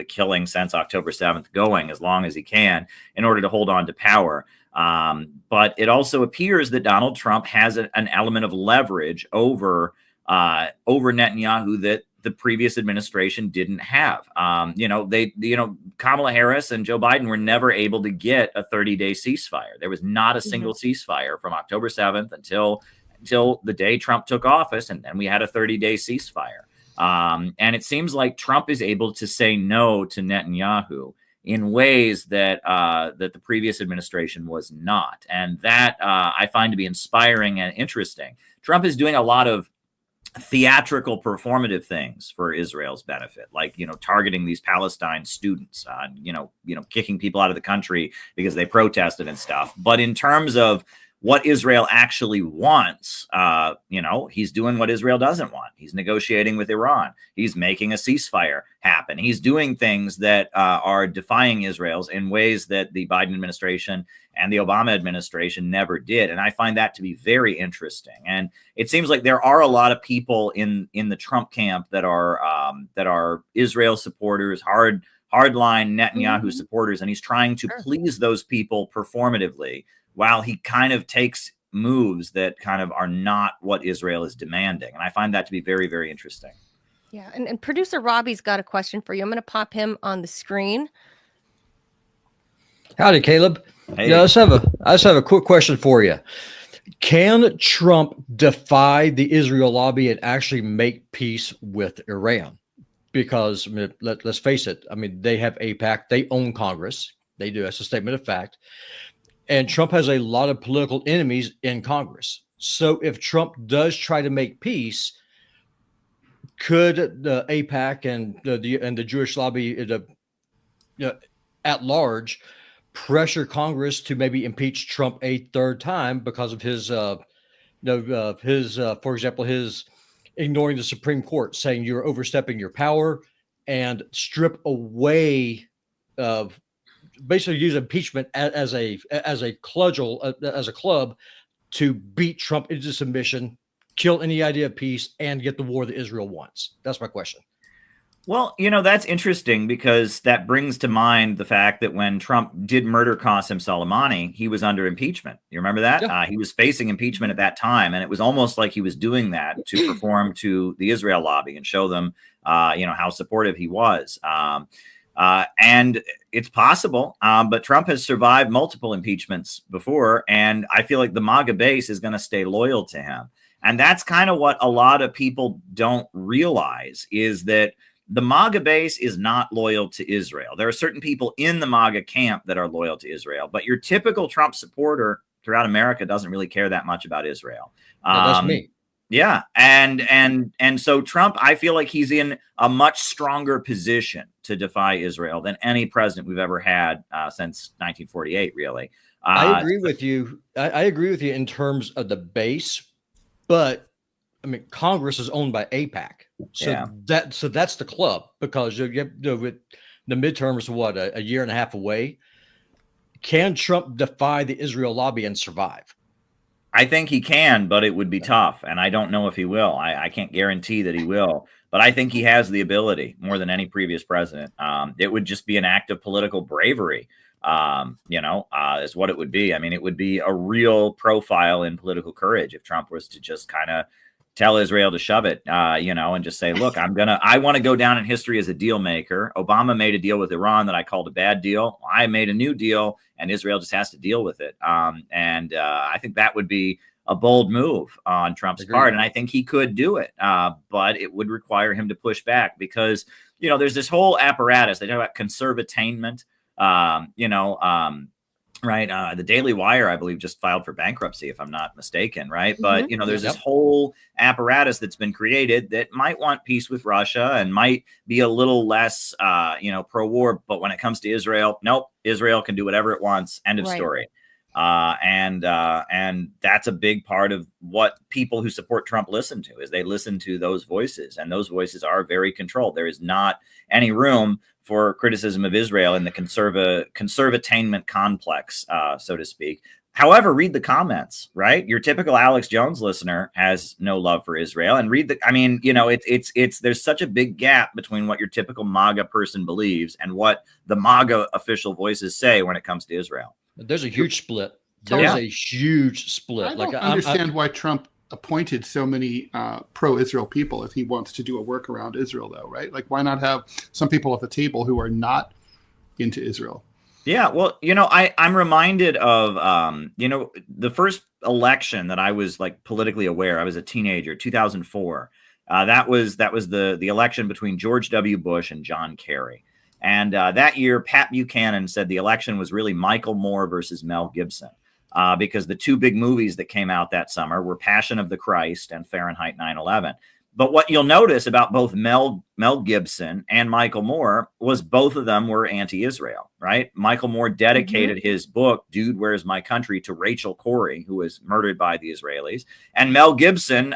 killing since October 7th going as long as he can in order to hold on to power. But it also appears that Donald Trump has an element of leverage over Netanyahu that the previous administration didn't have. Kamala Harris and Joe Biden were never able to get a 30-day ceasefire. There was not a single ceasefire from October 7th until the day Trump took office, and then we had a 30-day ceasefire. And it seems like Trump is able to say no to Netanyahu in ways that the previous administration was not. And that I find to be inspiring and interesting. Trump is doing a lot of theatrical performative things for Israel's benefit, like, targeting these Palestine students, kicking people out of the country because they protested and stuff. But in terms of what Israel actually wants, he's doing what Israel doesn't want. He's negotiating with Iran. He's making a ceasefire happen. He's doing things that are defying Israel's in ways that the Biden administration and the Obama administration never did. And I find that to be very interesting. And it seems like there are a lot of people in the Trump camp that are Israel supporters, hardline Netanyahu supporters, and he's trying to please those people performatively, while he kind of takes moves that kind of are not what Israel is demanding. And I find that to be very, very interesting. Yeah. And producer Robbie's got a question for you. I'm going to pop him on the screen. Howdy, Caleb. Hey. Yeah, I just have a quick question for you. Can Trump defy the Israel lobby and actually make peace with Iran? Because let's face it. They have AIPAC. They own Congress. They do. That's a statement of fact. And Trump has a lot of political enemies in Congress. So if Trump does try to make peace, could the AIPAC and the Jewish lobby at large pressure Congress to maybe impeach Trump a third time because of his, for example, his ignoring the Supreme Court, saying you're overstepping your power, and strip away of basically use impeachment as a cudgel, as a club to beat Trump into submission, kill any idea of peace and get the war that Israel wants? That's my question. Well, that's interesting because that brings to mind the fact that when Trump did murder Qasem Soleimani, he was under impeachment. You remember that? Yeah. He was facing impeachment at that time, and it was almost like he was doing that to perform to the Israel lobby and show them, how supportive he was. And it's possible, but Trump has survived multiple impeachments before, and I feel like the MAGA base is going to stay loyal to him. And that's kind of what a lot of people don't realize, is that the MAGA base is not loyal to Israel. There are certain people in the MAGA camp that are loyal to Israel, but your typical Trump supporter throughout America doesn't really care that much about Israel. That's me. Yeah. And so Trump, I feel like he's in a much stronger position to defy Israel than any president we've ever had since 1948, really. I agree with you. I agree with you in terms of the base, but I mean, Congress is owned by AIPAC. So that's the club, because with the midterms, a year and a half away. Can Trump defy the Israel lobby and survive? I think he can, but it would be tough. And I don't know if he will. I can't guarantee that he will, but I think he has the ability more than any previous president. It would just be an act of political bravery, is what it would be. I mean, it would be a real profile in political courage if Trump was to just kind of tell Israel to shove it, and just say, look, I want to go down in history as a deal maker. Obama made a deal with Iran that I called a bad deal. I made a new deal, and Israel just has to deal with it. I think that would be a bold move on Trump's part. And I think he could do it, but it would require him to push back because, there's this whole apparatus. They talk about conservatainment, right. The Daily Wire, I believe, just filed for bankruptcy, if I'm not mistaken. Right. But, there's this whole apparatus that's been created that might want peace with Russia and might be a little less, pro-war. But when it comes to Israel, nope, Israel can do whatever it wants. End of story. And that's a big part of what people who support Trump listen to, is they listen to those voices, and those voices are very controlled. There is not any room for criticism of Israel in the conservatainment complex, so to speak. However, read the comments, right? Your typical Alex Jones listener has no love for Israel, and there's such a big gap between what your typical MAGA person believes and what the MAGA official voices say when it comes to Israel. There's a huge split. There's a huge split. I don't understand why Trump appointed so many pro-Israel people if he wants to do a work around Israel, though, right? Like, why not have some people at the table who are not into Israel? Yeah, well, I'm reminded of, the first election that I was like politically aware. I was a teenager, 2004. That was the election between George W. Bush and John Kerry. And that year, Pat Buchanan said the election was really Michael Moore versus Mel Gibson, because the two big movies that came out that summer were Passion of the Christ and Fahrenheit 9/11. But what you'll notice about both Mel Gibson and Michael Moore was both of them were anti-Israel, right? Michael Moore dedicated his book, Dude, Where's My Country, to Rachel Corrie, who was murdered by the Israelis. And Mel Gibson,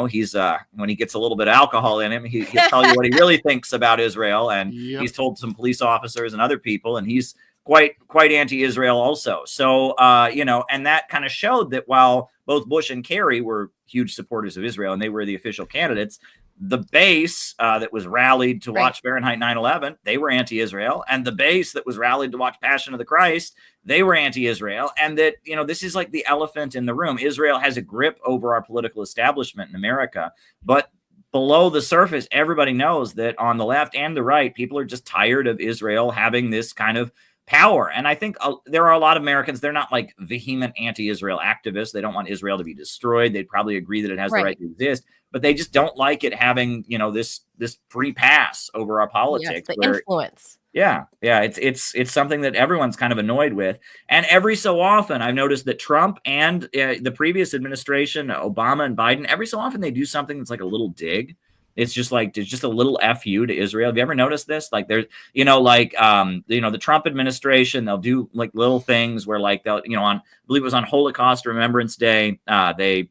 he's when he gets a little bit of alcohol in him, he'll tell you what he really thinks about Israel. And he's told some police officers and other people, and he's quite anti-Israel also. So, and that kind of showed that while both Bush and Kerry were huge supporters of Israel and they were the official candidates, the base that was rallied to watch Fahrenheit 9/11, they were anti-Israel. And the base that was rallied to watch Passion of the Christ, they were anti-Israel. And that, this is like the elephant in the room. Israel has a grip over our political establishment in America, but below the surface, everybody knows that on the left and the right, people are just tired of Israel having this kind of power. And I think there are a lot of Americans, they're not like vehement anti-Israel activists. They don't want Israel to be destroyed. They'd probably agree that it has the right to exist, but they just don't like it having, this free pass over our politics. Yes, the influence. Yeah. It's something that everyone's kind of annoyed with. And every so often I've noticed that Trump and the previous administration, Obama and Biden, every so often they do something that's like a little dig. It's just like, there's just a little FU to Israel. Have you ever noticed this? Like there's, the Trump administration, they'll do like little things where like they'll, I believe it was on Holocaust Remembrance Day. They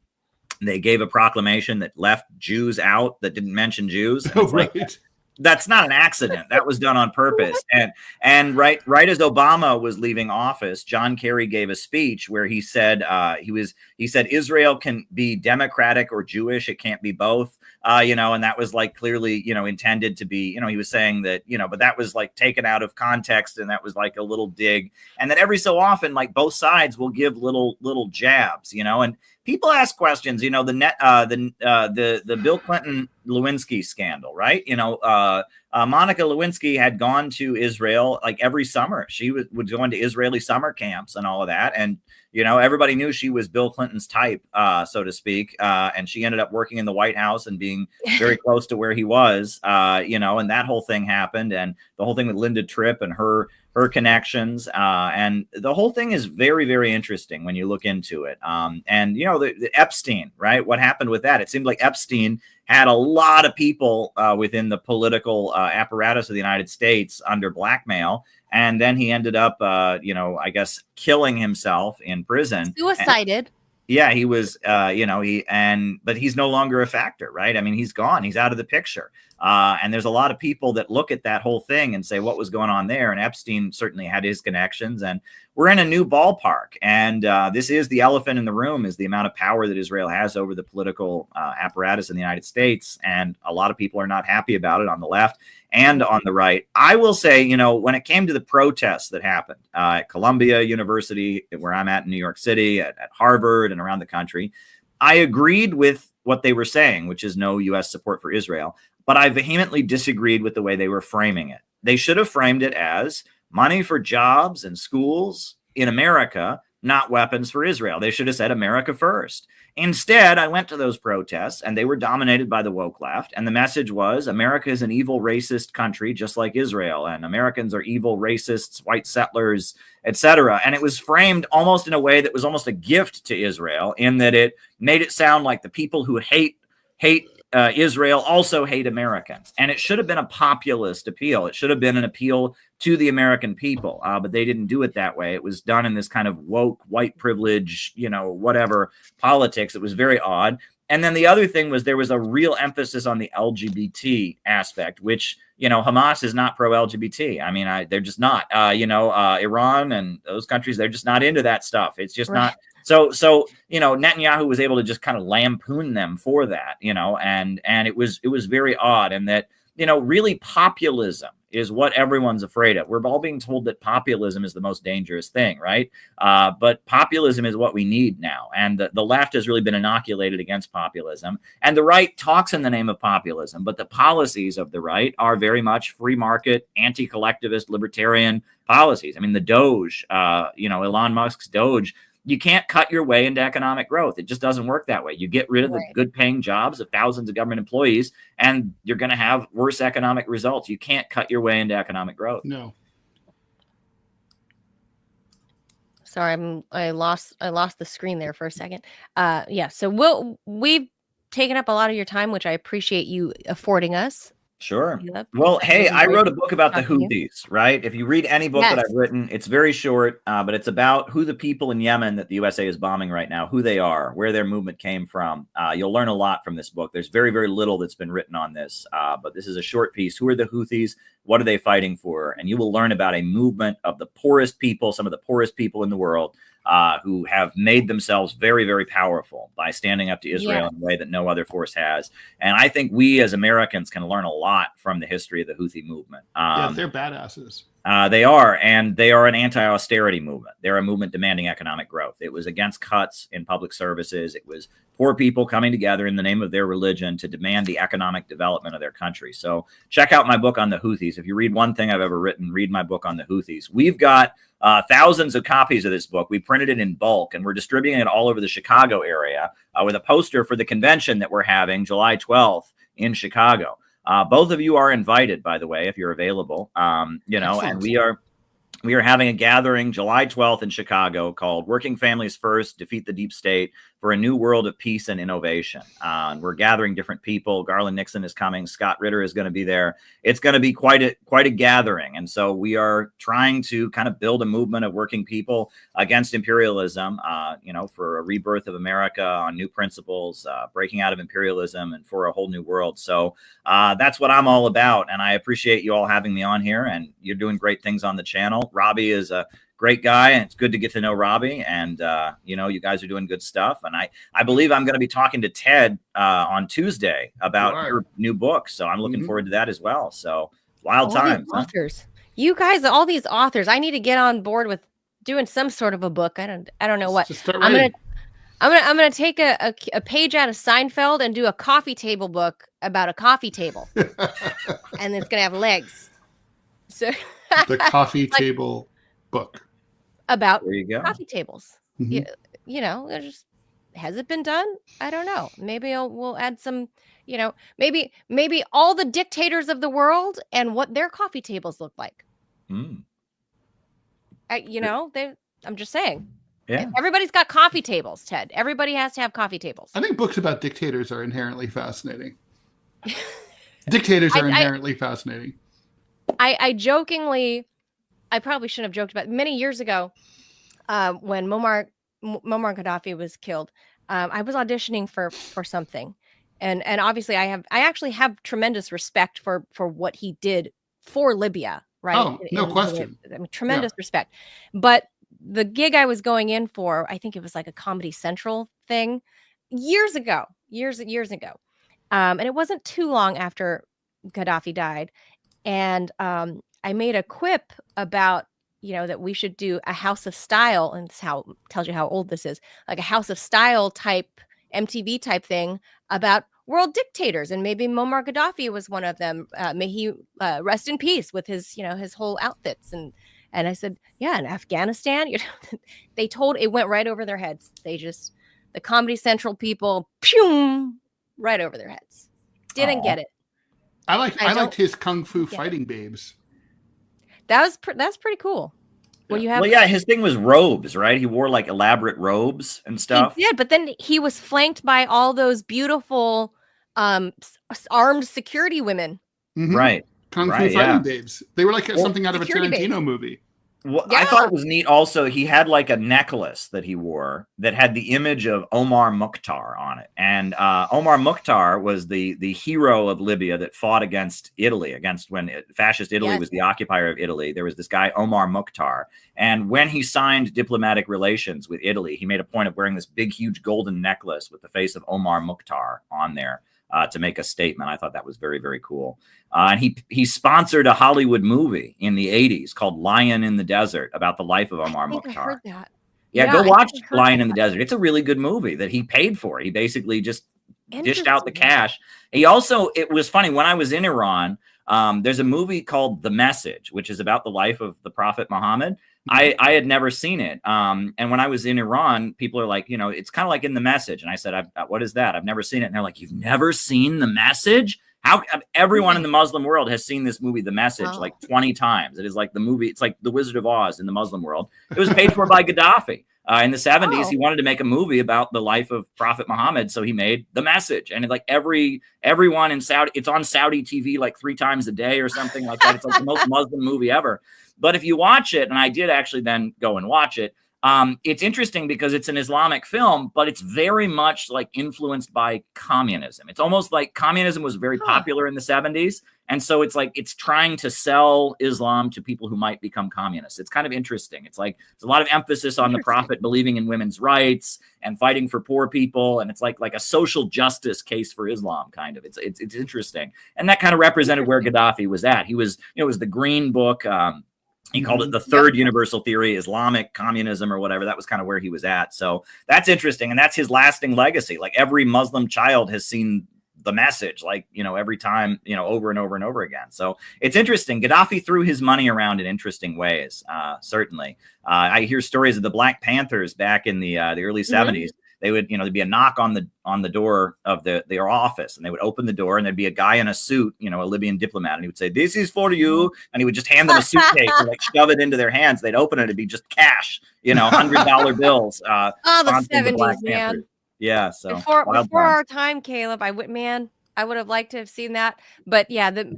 gave a proclamation that left Jews out, that didn't mention Jews. And it's like, That's not an accident. That was done on purpose. And right as Obama was leaving office, John Kerry gave a speech where he said he said Israel can be democratic or Jewish. It can't be both. And that was like clearly, intended to be, he was saying that, but that was like taken out of context, and that was like a little dig. And then every so often, like both sides will give little jabs, and people ask questions, the Bill Clinton Lewinsky scandal, right? Monica Lewinsky had gone to Israel like every summer. She would go into Israeli summer camps and all of that. And, everybody knew she was Bill Clinton's type, so to speak. And she ended up working in the White House and being very close to where he was, and that whole thing happened. And the whole thing with Linda Tripp and her connections. And the whole thing is very, very interesting when you look into it. And, the Epstein, right? What happened with that? It seemed like Epstein had a lot of people within the political apparatus of the United States under blackmail. And then he ended up, I guess, killing himself in prison. Suicided. Yeah, he was, but he's no longer a factor, right? I mean, he's gone. He's out of the picture. And there's a lot of people that look at that whole thing and say, what was going on there? And Epstein certainly had his connections, and we're in a new ballpark. And this is the elephant in the room, is the amount of power that Israel has over the political apparatus in the United States. And a lot of people are not happy about it on the left and on the right. I will say, when it came to the protests that happened at Columbia University, where I'm at in New York City, at Harvard, and around the country, I agreed with what they were saying, which is no U.S. support for Israel. But I vehemently disagreed with the way they were framing it. They should have framed it as money for jobs and schools in America, not weapons for Israel. They should have said America first. Instead, I went to those protests, and they were dominated by the woke left. And the message was, America is an evil, racist country, just like Israel. And Americans are evil, racists, white settlers, etc. And it was framed almost in a way that was almost a gift to Israel, in that it made it sound like the people who hate Israel also hate Americans. And it should have been a populist appeal. It should have been an appeal to the American people, but they didn't do it that way. It was done in this kind of woke, white privilege, whatever politics. It was very odd. And then the other thing was, there was a real emphasis on the LGBT aspect, which, Hamas is not pro-LGBT. I mean, they're just not, Iran and those countries, they're just not into that stuff. It's just not. So Netanyahu was able to just kind of lampoon them for that, and it was very odd. And that, really populism is what everyone's afraid of. We're all being told that populism is the most dangerous thing, right? But populism is what we need now. And the left has really been inoculated against populism. And the right talks in the name of populism, but the policies of the right are very much free market, anti-collectivist, libertarian policies. I mean, the Doge, Elon Musk's Doge, you can't cut your way into economic growth. It just doesn't work that way. You get rid of the good paying jobs of thousands of government employees, and you're going to have worse economic results. You can't cut your way into economic growth. No. Sorry, I lost the screen there for a second. So we've taken up a lot of your time, which I appreciate you affording us. Sure. Well, hey, I wrote a book about the Houthis, right? If you read any book that I've written, it's very short, but it's about who the people in Yemen that the USA is bombing right now, who they are, where their movement came from. You'll learn a lot from this book. There's very, very little that's been written on this, but this is a short piece. Who are the Houthis? What are they fighting for? And you will learn about a movement of the poorest people, some of the poorest people in the world, who have made themselves very, very powerful by standing up to Israel in a way that no other force has. And I think we as Americans can learn a lot from the history of the Houthi movement. They're badasses. They are, and they are an anti-austerity movement. They're a movement demanding economic growth. It was against cuts in public services. It was poor people coming together in the name of their religion to demand the economic development of their country. So check out my book on the Houthis. If you read one thing I've ever written, read my book on the Houthis. We've got thousands of copies of this book. We printed it in bulk, and we're distributing it all over the Chicago area with a poster for the convention that we're having July 12th in Chicago. Both of you are invited, by the way, if you're available, and we are we are having a gathering July 12th in Chicago called Working Families First, Defeat the Deep State for a New World of Peace and Innovation. And we're gathering different people. Garland Nixon is coming. Scott Ritter is going to be there. It's going to be quite a gathering. And so we are trying to kind of build a movement of working people against imperialism, for a rebirth of America on new principles, breaking out of imperialism and for a whole new world. So that's what I'm all about. And I appreciate you all having me on here, and you're doing great things on the channel. Robbie is a great guy, and it's good to get to know Robbie. And, you guys are doing good stuff. And I believe I'm going to be talking to Ted on Tuesday about your new book. So I'm looking forward to that as well. So wild times. Authors. You guys, all these authors, I need to get on board with doing some sort of a book. I don't know what. Just start I'm writing. gonna take a page out of Seinfeld and do a coffee table book about a coffee table. And it's gonna have legs. So The coffee table book. About There you go. coffee tables. Just has it been done? I don't know. Maybe we'll add some, maybe all the dictators of the world and what their coffee tables look like. I'm just saying. Yeah. Everybody's got coffee tables, Ted. Everybody has to have coffee tables. I think books about dictators are inherently fascinating. Dictators are inherently fascinating. I jokingly, I probably shouldn't have joked about it. Many years ago, when Muammar Gaddafi was killed, I was auditioning for something, and obviously I actually have tremendous respect for what he did for Libya. Right? Oh, no question. I mean, tremendous respect. But the gig I was going in for, I think it was like a Comedy Central thing years ago. And it wasn't too long after Gaddafi died. And I made a quip about, that we should do a House of Style. And this tells you how old this is, like a House of Style type MTV type thing about world dictators, and maybe Muammar Gaddafi was one of them. May he rest in peace with his whole outfits. And I said, yeah, in Afghanistan, it went right over their heads. The Comedy Central people, right over their heads. Didn't get it. I liked his Kung Fu fighting babes. That's pretty cool. When you have, his thing was robes, right? He wore like elaborate robes and stuff. He did, but then he was flanked by all those beautiful armed security women. Right. Kung Fu fighting babes. They were like something out of a Tarantino movie. Well, I thought it was neat. Also, he had like a necklace that he wore that had the image of Omar Mukhtar on it. And Omar Mukhtar was the hero of Libya that fought against Italy, when fascist Italy was the occupier of Italy. There was this guy, Omar Mukhtar. And when he signed diplomatic relations with Italy, he made a point of wearing this big, huge golden necklace with the face of Omar Mukhtar on there. To make a statement. I thought that was very, very cool. And he sponsored a Hollywood movie in the 80s called Lion in the Desert about the life of Omar Mukhtar. I heard that. Yeah, go watch Lion in the Desert. It's a really good movie that he paid for. He basically just dished out the cash. It was funny, when I was in Iran, there's a movie called The Message, which is about the life of the Prophet Muhammad. I had never seen it. And when I was in Iran, people are like, it's kind of like In the Message. And I said, what is that? I've never seen it. And they're like, you've never seen The Message? How everyone in the Muslim world has seen this movie, The Message, like 20 times. It is like the movie. It's like The Wizard of Oz in the Muslim world. It was paid for by Gaddafi. In the 70s, he wanted to make a movie about the life of Prophet Muhammad. So he made The Message. And like everyone in Saudi, it's on Saudi TV like 3 times a day or something like that. It's like the most Muslim movie ever. But if you watch it, and I did actually then go and watch it, it's interesting because it's an Islamic film, but it's very much like influenced by communism. It's almost like communism was very popular in the 70s. And so it's like it's trying to sell Islam to people who might become communists. It's kind of interesting. It's like there's a lot of emphasis on the Prophet believing in women's rights and fighting for poor people. And it's like a social justice case for Islam, kind of. It's interesting. And that kind of represented where Gaddafi was at. He was, it was the Green Book. He called it the third universal theory, Islamic communism or whatever. That was kind of where he was at. So that's interesting. And that's his lasting legacy. Like every Muslim child has seen The Message, like, every time, over and over and over again. So it's interesting. Gaddafi threw his money around in interesting ways. Certainly. I hear stories of the Black Panthers back in the early 70s. they would, there'd be a knock on the door of their office, and they would open the door, and there'd be a guy in a suit, a Libyan diplomat, and he would say, "This is for you," and he would just hand them a suitcase and like shove it into their hands. They'd open it, it'd be just cash, $100 bills. Oh, the 70s, man. Yeah. So before our time, Caleb, I would have liked to have seen that. But yeah, the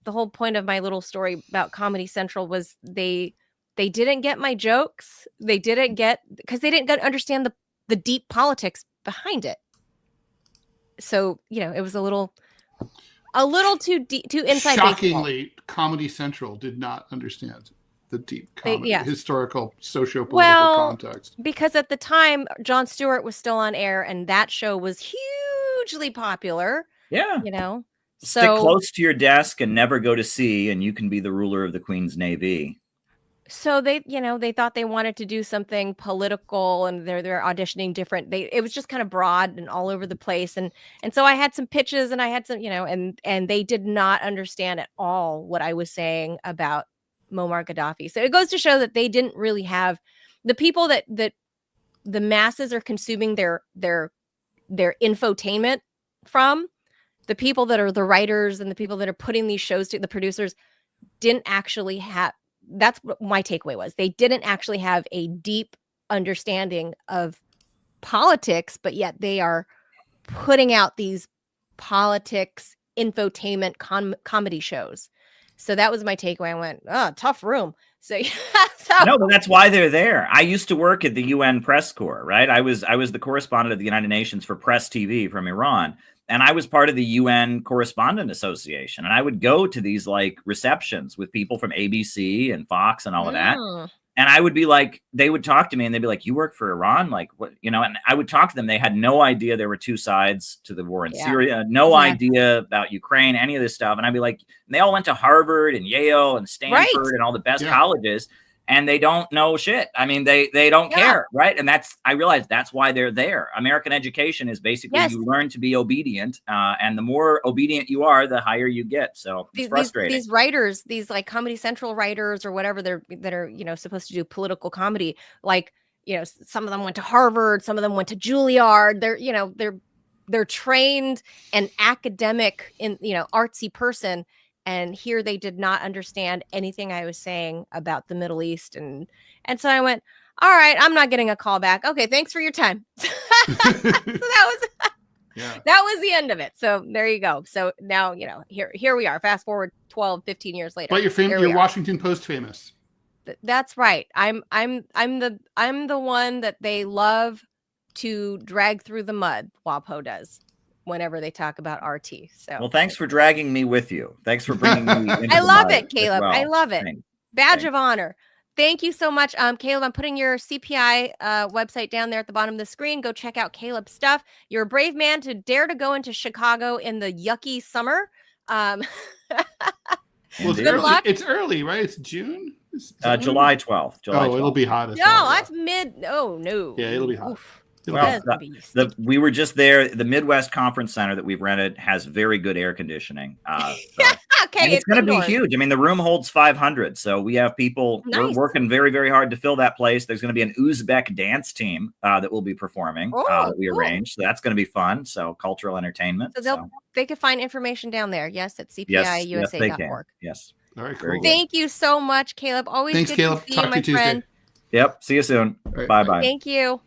whole point of my little story about Comedy Central was they didn't get my jokes. They didn't get, because they didn't understand the deep politics behind it. So, it was a little too deep, too inside. Shockingly, baseball. Comedy Central did not understand the deep comedy, historical, socio-political context. Because at the time, Jon Stewart was still on air, and that show was hugely popular. Yeah. So stick close to your desk and never go to sea, and you can be the ruler of the Queen's Navy. So they thought they wanted to do something political, and they're auditioning different. It was just kind of broad and all over the place. And so I had some pitches, and I had some, and they did not understand at all what I was saying about Muammar Gaddafi. So it goes to show that they didn't really have the people that the masses are consuming their infotainment from. The people that are the writers and the people that are putting these shows to the producers didn't actually have. That's what my takeaway was. They didn't actually have a deep understanding of politics, but yet they are putting out these politics infotainment comedy shows. So that was my takeaway. I went, oh, tough room. So, no, but that's why they're there. I used to work at the UN press corps, right? I was the correspondent of the United Nations for Press TV from Iran. And I was part of the UN Correspondent Association. And I would go to these like receptions with people from ABC and Fox and all of that. And I would be like, they would talk to me and they'd be like, "You work for Iran?" Like, what, and I would talk to them. They had no idea there were two sides to the war in Syria, no idea about Ukraine, any of this stuff. And I'd be like, they all went to Harvard and Yale and Stanford and all the best colleges. And they don't know shit. I mean, they don't care, right? And I realized that's why they're there. American education is basically you learn to be obedient, and the more obedient you are, the higher you get. So it's frustrating. These writers, these like Comedy Central writers or whatever, that are supposed to do political comedy. Like some of them went to Harvard, some of them went to Juilliard. They're trained and academic in artsy person. And here they did not understand anything I was saying about the Middle East. And so I went, all right, I'm not getting a call back. Okay, thanks for your time. So that was the end of it. So there you go. So now, here we are. Fast forward 12, 15 years later. But you're Washington Post famous. That's right. I'm the one that they love to drag through the mud. WAPO does. Whenever they talk about RT. So well, thanks for dragging me with you. Thanks for bringing me into I love it, Caleb. Well. I love it. Badge of honor. Thank you so much. Caleb, I'm putting your CPI website down there at the bottom of the screen. Go check out Caleb's stuff. You're a brave man to dare to go into Chicago in the yucky summer. Well, good luck. It's early, right? It's June? July 12th. It'll be hot as hell. No, that's mid. Oh, no. Yeah, it'll be hot. Oof. Well, we were just there. The Midwest Conference Center that we've rented has very good air conditioning. Okay, it's going to be huge. I mean, the room holds 500, so we have people. We're working very, very hard to fill that place. There's going to be an Uzbek dance team that will be performing. That we arranged, so that's going to be fun. So cultural entertainment. So they can find information down there. Yes, at cpiusa.org. Yes. All right. Cool. Thank you so much, Caleb. Always thanks, good Caleb. to see you, my friend. Yep. See you soon. Right. Bye. Thank you.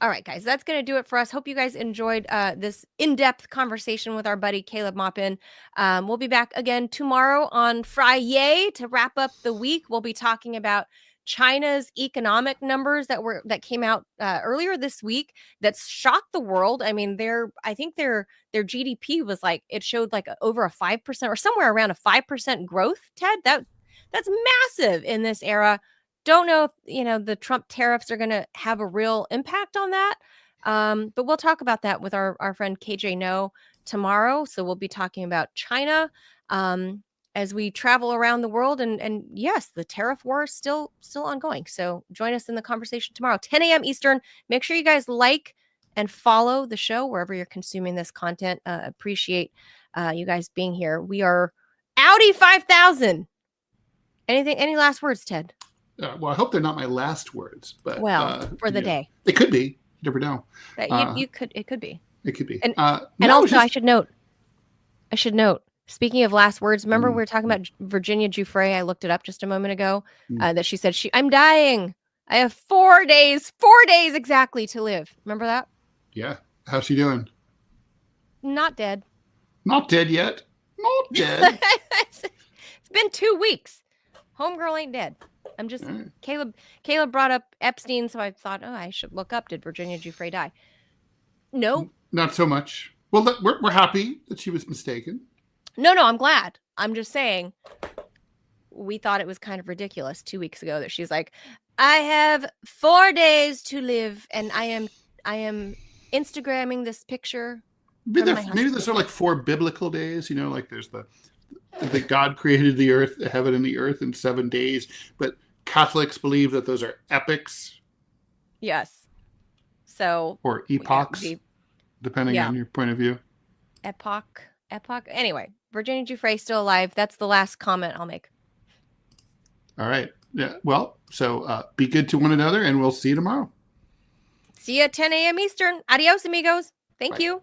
All right, guys, that's going to do it for us. Hope you guys enjoyed this in-depth conversation with our buddy Caleb Maupin. We'll be back again tomorrow on Friday to wrap up the week. We'll be talking about China's economic numbers that came out earlier this week that shocked the world. I mean, I think their GDP was it showed over a 5% or somewhere around a 5% growth. Ted, that's massive in this era. Don't know if, the Trump tariffs are going to have a real impact on that. But we'll talk about that with our friend KJ No tomorrow. So we'll be talking about China as we travel around the world. And yes, the tariff war is still ongoing. So join us in the conversation tomorrow, 10 a.m. Eastern. Make sure you guys like and follow the show wherever you're consuming this content. Appreciate you guys being here. We are Audi 5000. Any last words, Ted? Well, I hope they're not my last words, but for the day, they could be. You never know. You could. It could be. It could be. And also, I should note. Speaking of last words, remember we were talking about Virginia Giuffre? I looked it up just a moment ago. That she said I'm dying. I have 4 days exactly to live. Remember that? Yeah. How's she doing? Not dead. Not dead yet. Not dead. It's been 2 weeks. Homegirl ain't dead. I'm just Caleb brought up Epstein, so I thought, I should look up. Did Virginia Giuffre die? No. Not so much. Well, we're happy that she was mistaken. No, I'm glad. I'm just saying we thought it was kind of ridiculous 2 weeks ago that she's like, I have 4 days to live, and I am Instagramming this picture. Maybe there's sort of like 4 biblical days, like there's the God created the earth, the heaven and the earth in 7 days, but Catholics believe that those are epics. Yes. So or epochs, depending on your point of view. Epoch. Anyway, Virginia Giuffre still alive. That's the last comment I'll make. All right. Yeah. Well, so be good to one another, and we'll see you tomorrow. See you at 10 a.m. Eastern. Adios, amigos. Thank you.